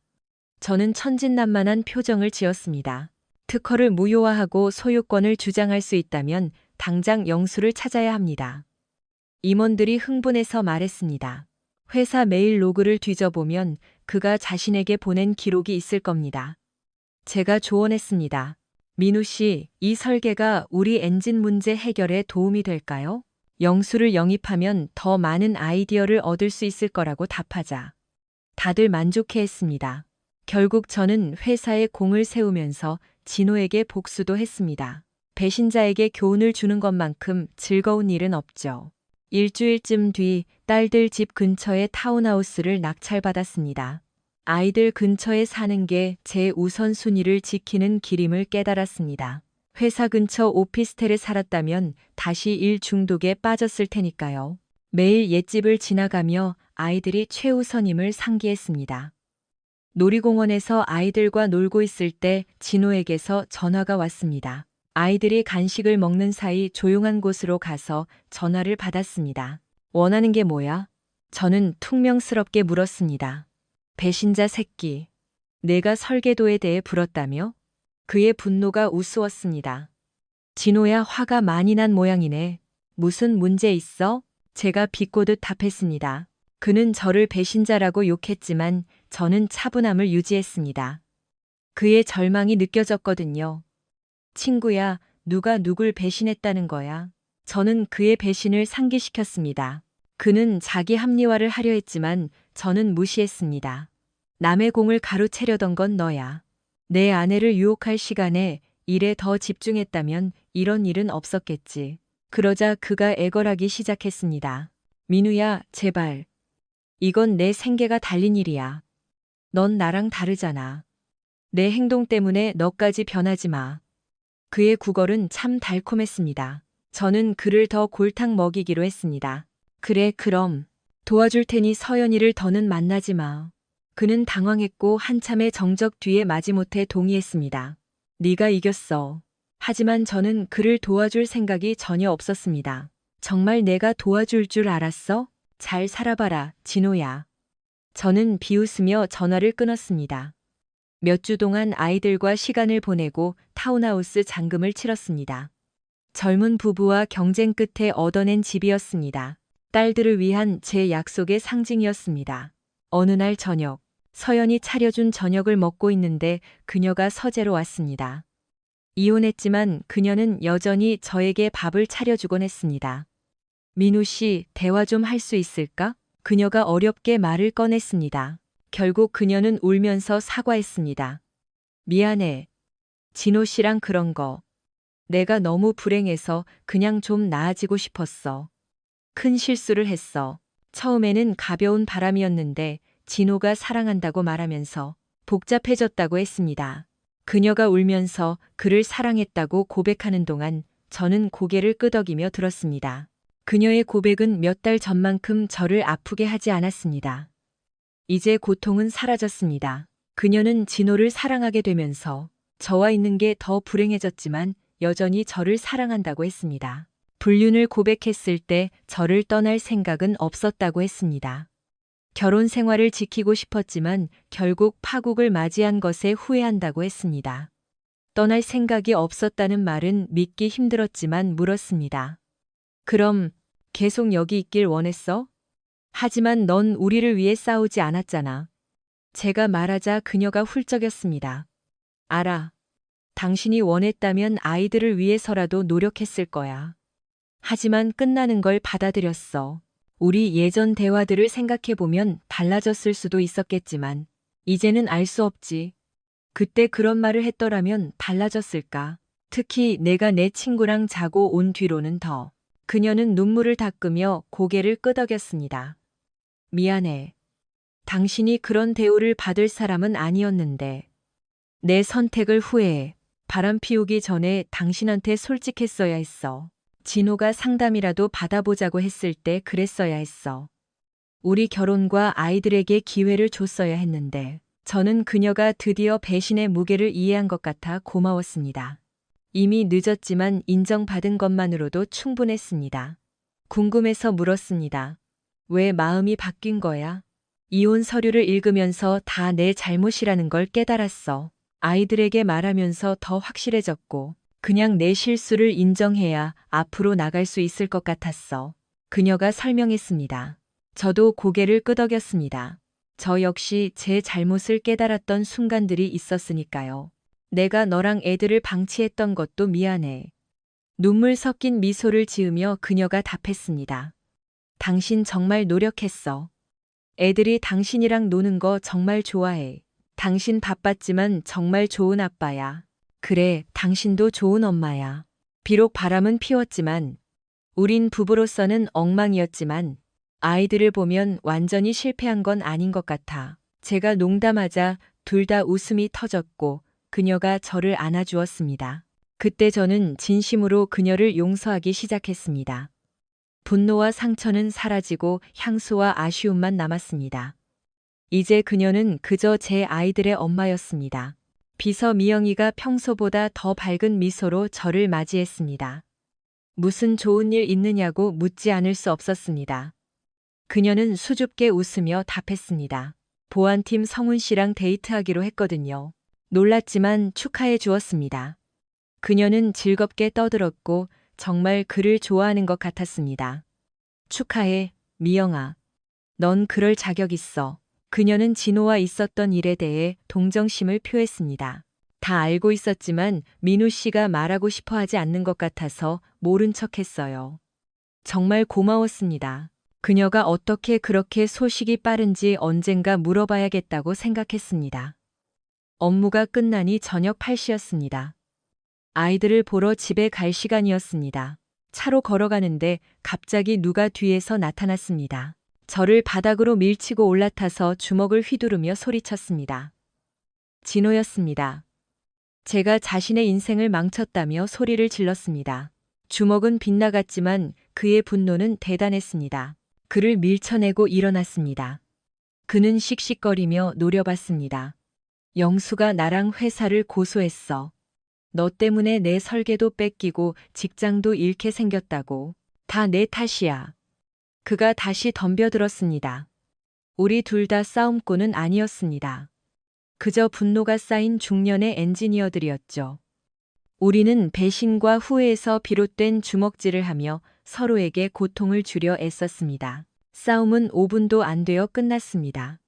저는 천진난만한 표정을 지었습니다. 특허를 무효화하고 소유권을 주장할 수 있다면 당장 영수를 찾아야 합니다. 임원들이 흥분해서 말했습니다. 회사 메일 로그를 뒤져보면 그가 자신에게 보낸 기록이 있을 겁니다. 제가 조언했습니다. 민우 씨, 이 설계가 우리 엔진 문제 해결에 도움이 될까요? 영수를 영입하면 더 많은 아이디어를 얻을 수 있을 거라고 답하자. 다들 만족해했습니다. 결국 저는 회사에 공을 세우면서 진호에게 복수도 했습니다. 배신자에게 교훈을 주는 것만큼 즐거운 일은 없죠. 일주일쯤 뒤 딸들 집 근처의 타운하우스를 낙찰받았습니다. 아이들 근처에 사는 게 제 우선순위를 지키는 길임을 깨달았습니다. 회사 근처 오피스텔에 살았다면 다시 일 중독에 빠졌을 테니까요. 매일 옛집을 지나가며 아이들이 최우선임을 상기했습니다. 놀이공원에서 아이들과 놀고 있을 때 진호에게서 전화가 왔습니다. 아이들이 간식을 먹는 사이 조용한 곳으로 가서 전화를 받았습니다. 원하는 게 뭐야? 저는 퉁명스럽게 물었습니다. 배신자 새끼. 내가 설계도에 대해 불었다며? 그의 분노가 우스웠습니다. 진호야, 화가 많이 난 모양이네. 무슨 문제 있어? 제가 비꼬듯 답했습니다. 그는 저를 배신자라고 욕했지만 저는 차분함을 유지했습니다. 그의 절망이 느껴졌거든요. 친구야, 누가 누굴 배신했다는 거야? 저는 그의 배신을 상기시켰습니다. 그는 자기 합리화를 하려 했지만 저는 무시했습니다. 남의 공을 가로채려던 건 너야. 내 아내를 유혹할 시간에 일에 더 집중했다면 이런 일은 없었겠지. 그러자 그가 애걸하기 시작했습니다. 민우야, 제발. 이건 내 생계가 달린 일이야. 넌 나랑 다르잖아. 내 행동 때문에 너까지 변하지 마. 그의 구걸은 참 달콤했습니다. 저는 그를 더 골탕 먹이기로 했습니다. 그래, 그럼. 도와줄 테니 서연이를 더는 만나지 마. 그는 당황했고 한참의 정적 뒤에 마지못해 동의했습니다. 네가 이겼어. 하지만 저는 그를 도와줄 생각이 전혀 없었습니다. 정말 내가 도와줄 줄 알았어? 잘 살아봐라, 진호야. 저는 비웃으며 전화를 끊었습니다. 몇 주 동안 아이들과 시간을 보내고 타운하우스 잔금을 치렀습니다. 젊은 부부와 경쟁 끝에 얻어낸 집이었습니다. 딸들을 위한 제 약속의 상징이었습니다. 어느 날 저녁, 서연이 차려준 저녁을 먹고 있는데 그녀가 서재로 왔습니다. 이혼했지만 그녀는 여전히 저에게 밥을 차려주곤 했습니다. 민우 씨, 대화 좀 할 수 있을까? 그녀가 어렵게 말을 꺼냈습니다. 결국 그녀는 울면서 사과했습니다. 미안해. 진호 씨랑 그런 거. 내가 너무 불행해서 그냥 좀 나아지고 싶었어. 큰 실수를 했어. 처음에는 가벼운 바람이었는데 진호가 사랑한다고 말하면서 복잡해졌다고 했습니다. 그녀가 울면서 그를 사랑했다고 고백하는 동안 저는 고개를 끄덕이며 들었습니다. 그녀의 고백은 몇 달 전만큼 저를 아프게 하지 않았습니다. 이제 고통은 사라졌습니다. 그녀는 진호를 사랑하게 되면서 저와 있는 게 더 불행해졌지만 여전히 저를 사랑한다고 했습니다. 불륜을 고백했을 때 저를 떠날 생각은 없었다고 했습니다. 결혼 생활을 지키고 싶었지만 결국 파국을 맞이한 것에 후회한다고 했습니다. 떠날 생각이 없었다는 말은 믿기 힘들었지만 물었습니다. 그럼 계속 여기 있길 원했어? 하지만 넌 우리를 위해 싸우지 않았잖아. 제가 말하자 그녀가 훌쩍였습니다. 알아. 당신이 원했다면 아이들을 위해서라도 노력했을 거야. 하지만 끝나는 걸 받아들였어. 우리 예전 대화들을 생각해보면 달라졌을 수도 있었겠지만, 이제는 알 수 없지. 그때 그런 말을 했더라면 달라졌을까? 특히 내가 내 친구랑 자고 온 뒤로는 더. 그녀는 눈물을 닦으며 고개를 끄덕였습니다. 미안해. 당신이 그런 대우를 받을 사람은 아니었는데. 내 선택을 후회해. 바람 피우기 전에 당신한테 솔직했어야 했어. 진호가 상담이라도 받아보자고 했을 때 그랬어야 했어. 우리 결혼과 아이들에게 기회를 줬어야 했는데, 저는 그녀가 드디어 배신의 무게를 이해한 것 같아 고마웠습니다. 이미 늦었지만 인정받은 것만으로도 충분했습니다. 궁금해서 물었습니다. 왜 마음이 바뀐 거야? 이혼 서류를 읽으면서 다 내 잘못이라는 걸 깨달았어. 아이들에게 말하면서 더 확실해졌고, 그냥 내 실수를 인정해야 앞으로 나갈 수 있을 것 같았어. 그녀가 설명했습니다. 저도 고개를 끄덕였습니다. 저 역시 제 잘못을 깨달았던 순간들이 있었으니까요. 내가 너랑 애들을 방치했던 것도 미안해. 눈물 섞인 미소를 지으며 그녀가 답했습니다. 당신 정말 노력했어. 애들이 당신이랑 노는 거 정말 좋아해. 당신 바빴지만 정말 좋은 아빠야. 그래, 당신도 좋은 엄마야. 비록 바람은 피웠지만, 우린 부부로서는 엉망이었지만, 아이들을 보면 완전히 실패한 건 아닌 것 같아. 제가 농담하자 둘 다 웃음이 터졌고, 그녀가 저를 안아주었습니다. 그때 저는 진심으로 그녀를 용서하기 시작했습니다. 분노와 상처는 사라지고 향수와 아쉬움만 남았습니다. 이제 그녀는 그저 제 아이들의 엄마였습니다. 비서 미영이가 평소보다 더 밝은 미소로 저를 맞이했습니다. 무슨 좋은 일 있느냐고 묻지 않을 수 없었습니다. 그녀는 수줍게 웃으며 답했습니다. 보안팀 성훈 씨랑 데이트하기로 했거든요. 놀랐지만 축하해 주었습니다. 그녀는 즐겁게 떠들었고 정말 그를 좋아하는 것 같았습니다. 축하해, 미영아. 넌 그럴 자격 있어. 그녀는 진호와 있었던 일에 대해 동정심을 표했습니다. 다 알고 있었지만 민우 씨가 말하고 싶어 하지 않는 것 같아서 모른 척 했어요. 정말 고마웠습니다. 그녀가 어떻게 그렇게 소식이 빠른지 언젠가 물어봐야겠다고 생각했습니다. 업무가 끝나니 저녁 8시였습니다. 아이들을 보러 집에 갈 시간이었습니다. 차로 걸어가는데 갑자기 누가 뒤에서 나타났습니다. 저를 바닥으로 밀치고 올라타서 주먹을 휘두르며 소리쳤습니다. 진호였습니다. 제가 자신의 인생을 망쳤다며 소리를 질렀습니다. 주먹은 빗나갔지만 그의 분노는 대단했습니다. 그를 밀쳐내고 일어났습니다. 그는 씩씩거리며 노려봤습니다. 영수가 나랑 회사를 고소했어. 너 때문에 내 설계도 뺏기고 직장도 잃게 생겼다고. 다 내 탓이야. 그가 다시 덤벼들었습니다. 우리 둘 다 싸움꾼은 아니었습니다. 그저 분노가 쌓인 중년의 엔지니어들이었죠. 우리는 배신과 후회에서 비롯된 주먹질을 하며 서로에게 고통을 주려 애썼습니다. 싸움은 5분도 안 되어 끝났습니다.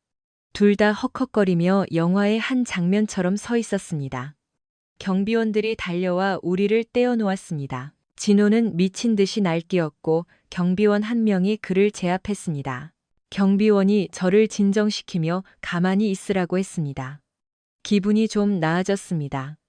둘 다 헉헉거리며 영화의 한 장면처럼 서 있었습니다. 경비원들이 달려와 우리를 떼어놓았습니다. 진호는 미친 듯이 날뛰었고 경비원 한 명이 그를 제압했습니다. 경비원이 저를 진정시키며 가만히 있으라고 했습니다. 기분이 좀 나아졌습니다.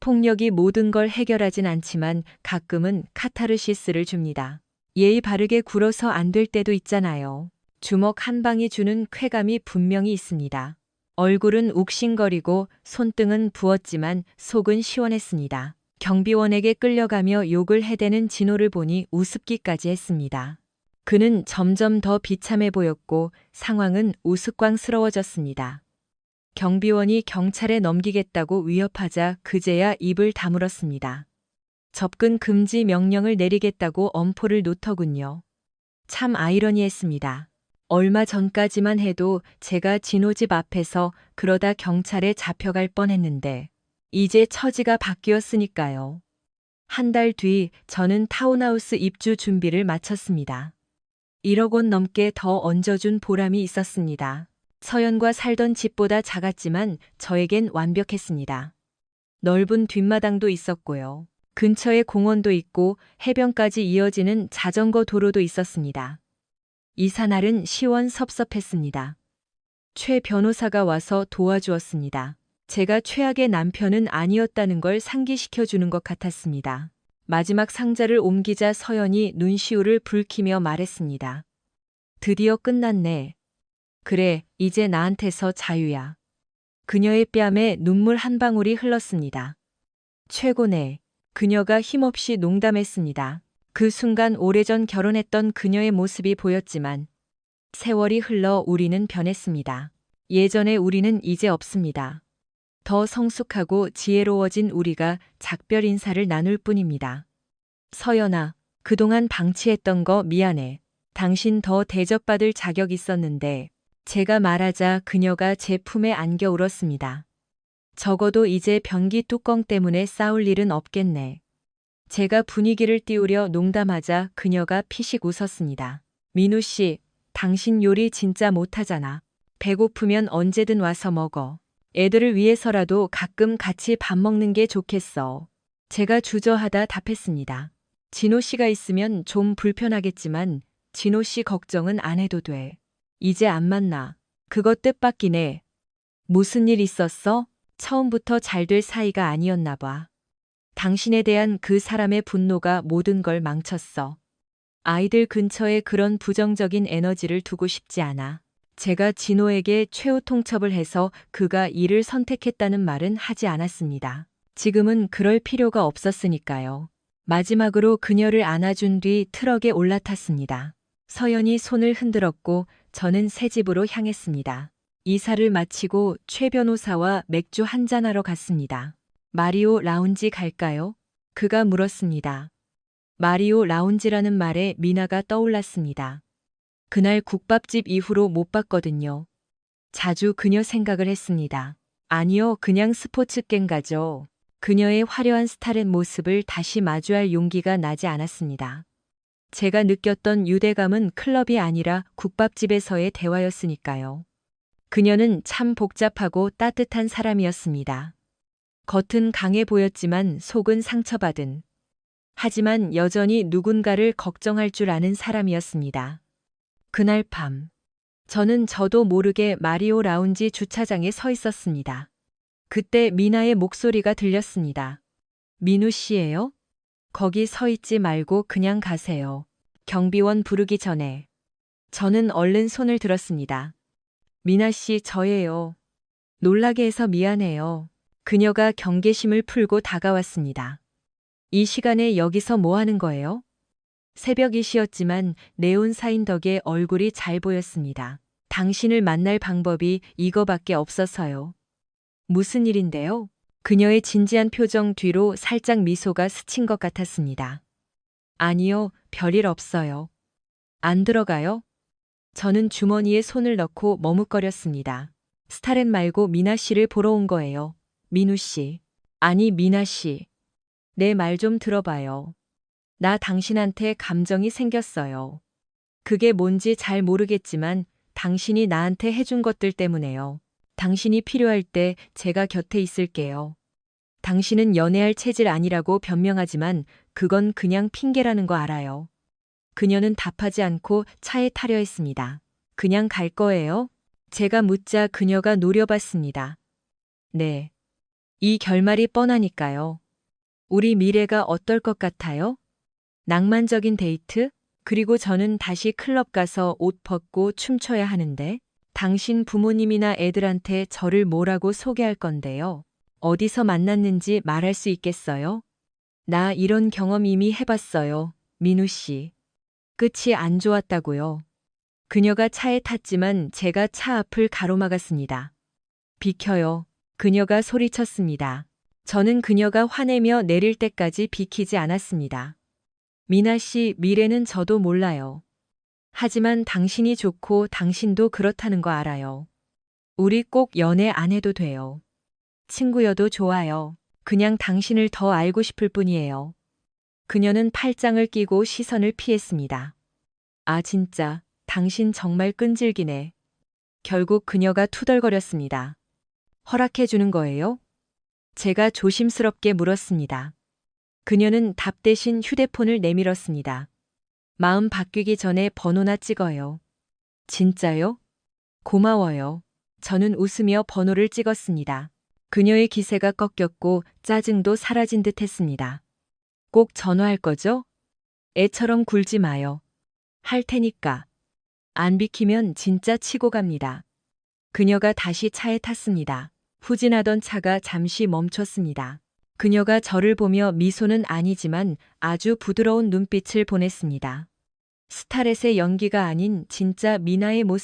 폭력이 모든 걸 해결하진 않지만 가끔은 카타르시스를 줍니다. 예의 바르게 굴어서 안 될 때도 있잖아요. 주먹 한 방이 주는 쾌감이 분명히 있습니다. 얼굴은 욱신거리고 손등은 부었지만 속은 시원했습니다. 경비원에게 끌려가며 욕을 해대는 진호를 보니 우습기까지 했습니다. 그는 점점 더 비참해 보였고 상황은 우스꽝스러워졌습니다. 경비원이 경찰에 넘기겠다고 위협하자 그제야 입을 다물었습니다. 접근 금지 명령을 내리겠다고 엄포를 놓더군요. 참 아이러니했습니다. 얼마 전까지만 해도 제가 진호 집 앞에서 그러다 경찰에 잡혀갈 뻔했는데 이제 처지가 바뀌었으니까요. 한 달 뒤 저는 타운하우스 입주 준비를 마쳤습니다. 1억 원 넘게 더 얹어준 보람이 있었습니다. 서연과 살던 집보다 작았지만 저에겐 완벽했습니다. 넓은 뒷마당도 있었고요. 근처에 공원도 있고 해변까지 이어지는 자전거 도로도 있었습니다. 이사 날은 시원섭섭했습니다. 최 변호사가 와서 도와주었습니다. 제가 최악의 남편은 아니었다는 걸 상기시켜 주는 것 같았습니다. 마지막 상자를 옮기자 서연이 눈시울을 붉히며 말했습니다. 드디어 끝났네. 그래, 이제 나한테서 자유야. 그녀의 뺨에 눈물 한 방울이 흘렀습니다. 최고네. 그녀가 힘없이 농담했습니다. 그 순간 오래전 결혼했던 그녀의 모습이 보였지만 세월이 흘러 우리는 변했습니다. 예전의 우리는 이제 없습니다. 더 성숙하고 지혜로워진 우리가 작별 인사를 나눌 뿐입니다. 서연아, 그동안 방치했던 거 미안해. 당신 더 대접받을 자격 있었는데 제가 말하자 그녀가 제 품에 안겨 울었습니다. 적어도 이제 변기 뚜껑 때문에 싸울 일은 없겠네. 제가 분위기를 띄우려 농담하자 그녀가 피식 웃었습니다. 민우 씨, 당신 요리 진짜 못하잖아. 배고프면 언제든 와서 먹어. 애들을 위해서라도 가끔 같이 밥 먹는 게 좋겠어. 제가 주저하다 답했습니다. 진호 씨가 있으면 좀 불편하겠지만 진호 씨 걱정은 안 해도 돼. 이제 안 만나. 그거 뜻밖이네. 무슨 일 있었어? 처음부터 잘 될 사이가 아니었나 봐. 당신에 대한 그 사람의 분노가 모든 걸 망쳤어. 아이들 근처에 그런 부정적인 에너지를 두고 싶지 않아. 제가 진호에게 최후 통첩을 해서 그가 이를 선택했다는 말은 하지 않았습니다. 지금은 그럴 필요가 없었으니까요. 마지막으로 그녀를 안아준 뒤 트럭에 올라탔습니다. 서연이 손을 흔들었고 저는 새 집으로 향했습니다. 이사를 마치고 최 변호사와 맥주 한잔하러 갔습니다. 마리오 라운지 갈까요? 그가 물었습니다. 마리오 라운지라는 말에 미나가 떠올랐습니다. 그날 국밥집 이후로 못 봤거든요. 자주 그녀 생각을 했습니다. 아니요, 그냥 스포츠겜 가죠. 그녀의 화려한 스타렛 모습을 다시 마주할 용기가 나지 않았습니다. 제가 느꼈던 유대감은 클럽이 아니라 국밥집에서의 대화였으니까요. 그녀는 참 복잡하고 따뜻한 사람이었습니다. 겉은 강해 보였지만 속은 상처받은. 하지만 여전히 누군가를 걱정할 줄 아는 사람이었습니다. 그날 밤, 저도 모르게 마리오 라운지 주차장에 서 있었습니다. 그때 미나의 목소리가 들렸습니다. 민우 씨예요? 거기 서 있지 말고 그냥 가세요. 경비원 부르기 전에. 저는 얼른 손을 들었습니다. 미나 씨, 저예요. 놀라게 해서 미안해요. 그녀가 경계심을 풀고 다가왔습니다. 이 시간에 여기서 뭐 하는 거예요? 새벽이시였지만 네온사인 덕에 얼굴이 잘 보였습니다. 당신을 만날 방법이 이거밖에 없어서요. 무슨 일인데요? 그녀의 진지한 표정 뒤로 살짝 미소가 스친 것 같았습니다. 아니요, 별일 없어요. 안 들어가요? 저는 주머니에 손을 넣고 머뭇거렸습니다. 스타렛 말고 미나 씨를 보러 온 거예요. 민우 씨. 아니, 미나 씨. 내 말 좀 들어봐요. 나 당신한테 감정이 생겼어요. 그게 뭔지 잘 모르겠지만 당신이 나한테 해준 것들 때문에요. 당신이 필요할 때 제가 곁에 있을게요. 당신은 연애할 체질 아니라고 변명하지만 그건 그냥 핑계라는 거 알아요. 그녀는 답하지 않고 차에 타려 했습니다. 그냥 갈 거예요? 제가 묻자 그녀가 노려봤습니다. 네. 이 결말이 뻔하니까요. 우리 미래가 어떨 것 같아요? 낭만적인 데이트? 그리고 저는 다시 클럽 가서 옷 벗고 춤춰야 하는데, 당신 부모님이나 애들한테 저를 뭐라고 소개할 건데요. 어디서 만났는지 말할 수 있겠어요? 나 이런 경험 이미 해봤어요, 민우 씨. 끝이 안 좋았다고요. 그녀가 차에 탔지만 제가 차 앞을 가로막았습니다. 비켜요. 그녀가 소리쳤습니다. 저는 그녀가 화내며 내릴 때까지 비키지 않았습니다. 미나 씨, 미래는 저도 몰라요. 하지만 당신이 좋고 당신도 그렇다는 거 알아요. 우리 꼭 연애 안 해도 돼요. 친구여도 좋아요. 그냥 당신을 더 알고 싶을 뿐이에요. 그녀는 팔짱을 끼고 시선을 피했습니다. 아, 진짜, 당신 정말 끈질기네. 결국 그녀가 투덜거렸습니다. 허락해 주는 거예요? 제가 조심스럽게 물었습니다. 그녀는 답 대신 휴대폰을 내밀었습니다. 마음 바뀌기 전에 번호나 찍어요. 진짜요? 고마워요. 저는 웃으며 번호를 찍었습니다. 그녀의 기세가 꺾였고 짜증도 사라진 듯 했습니다. 꼭 전화할 거죠? 애처럼 굴지 마요. 할 테니까. 안 비키면 진짜 치고 갑니다. 그녀가 다시 차에 탔습니다. 후진하던 차가 잠시 멈췄습니다. 그녀가 저를 보며 미소는 아니지만 아주 부드러운 눈빛을 보냈습니다. 스타렛의 연기가 아닌 진짜 미나의 모습.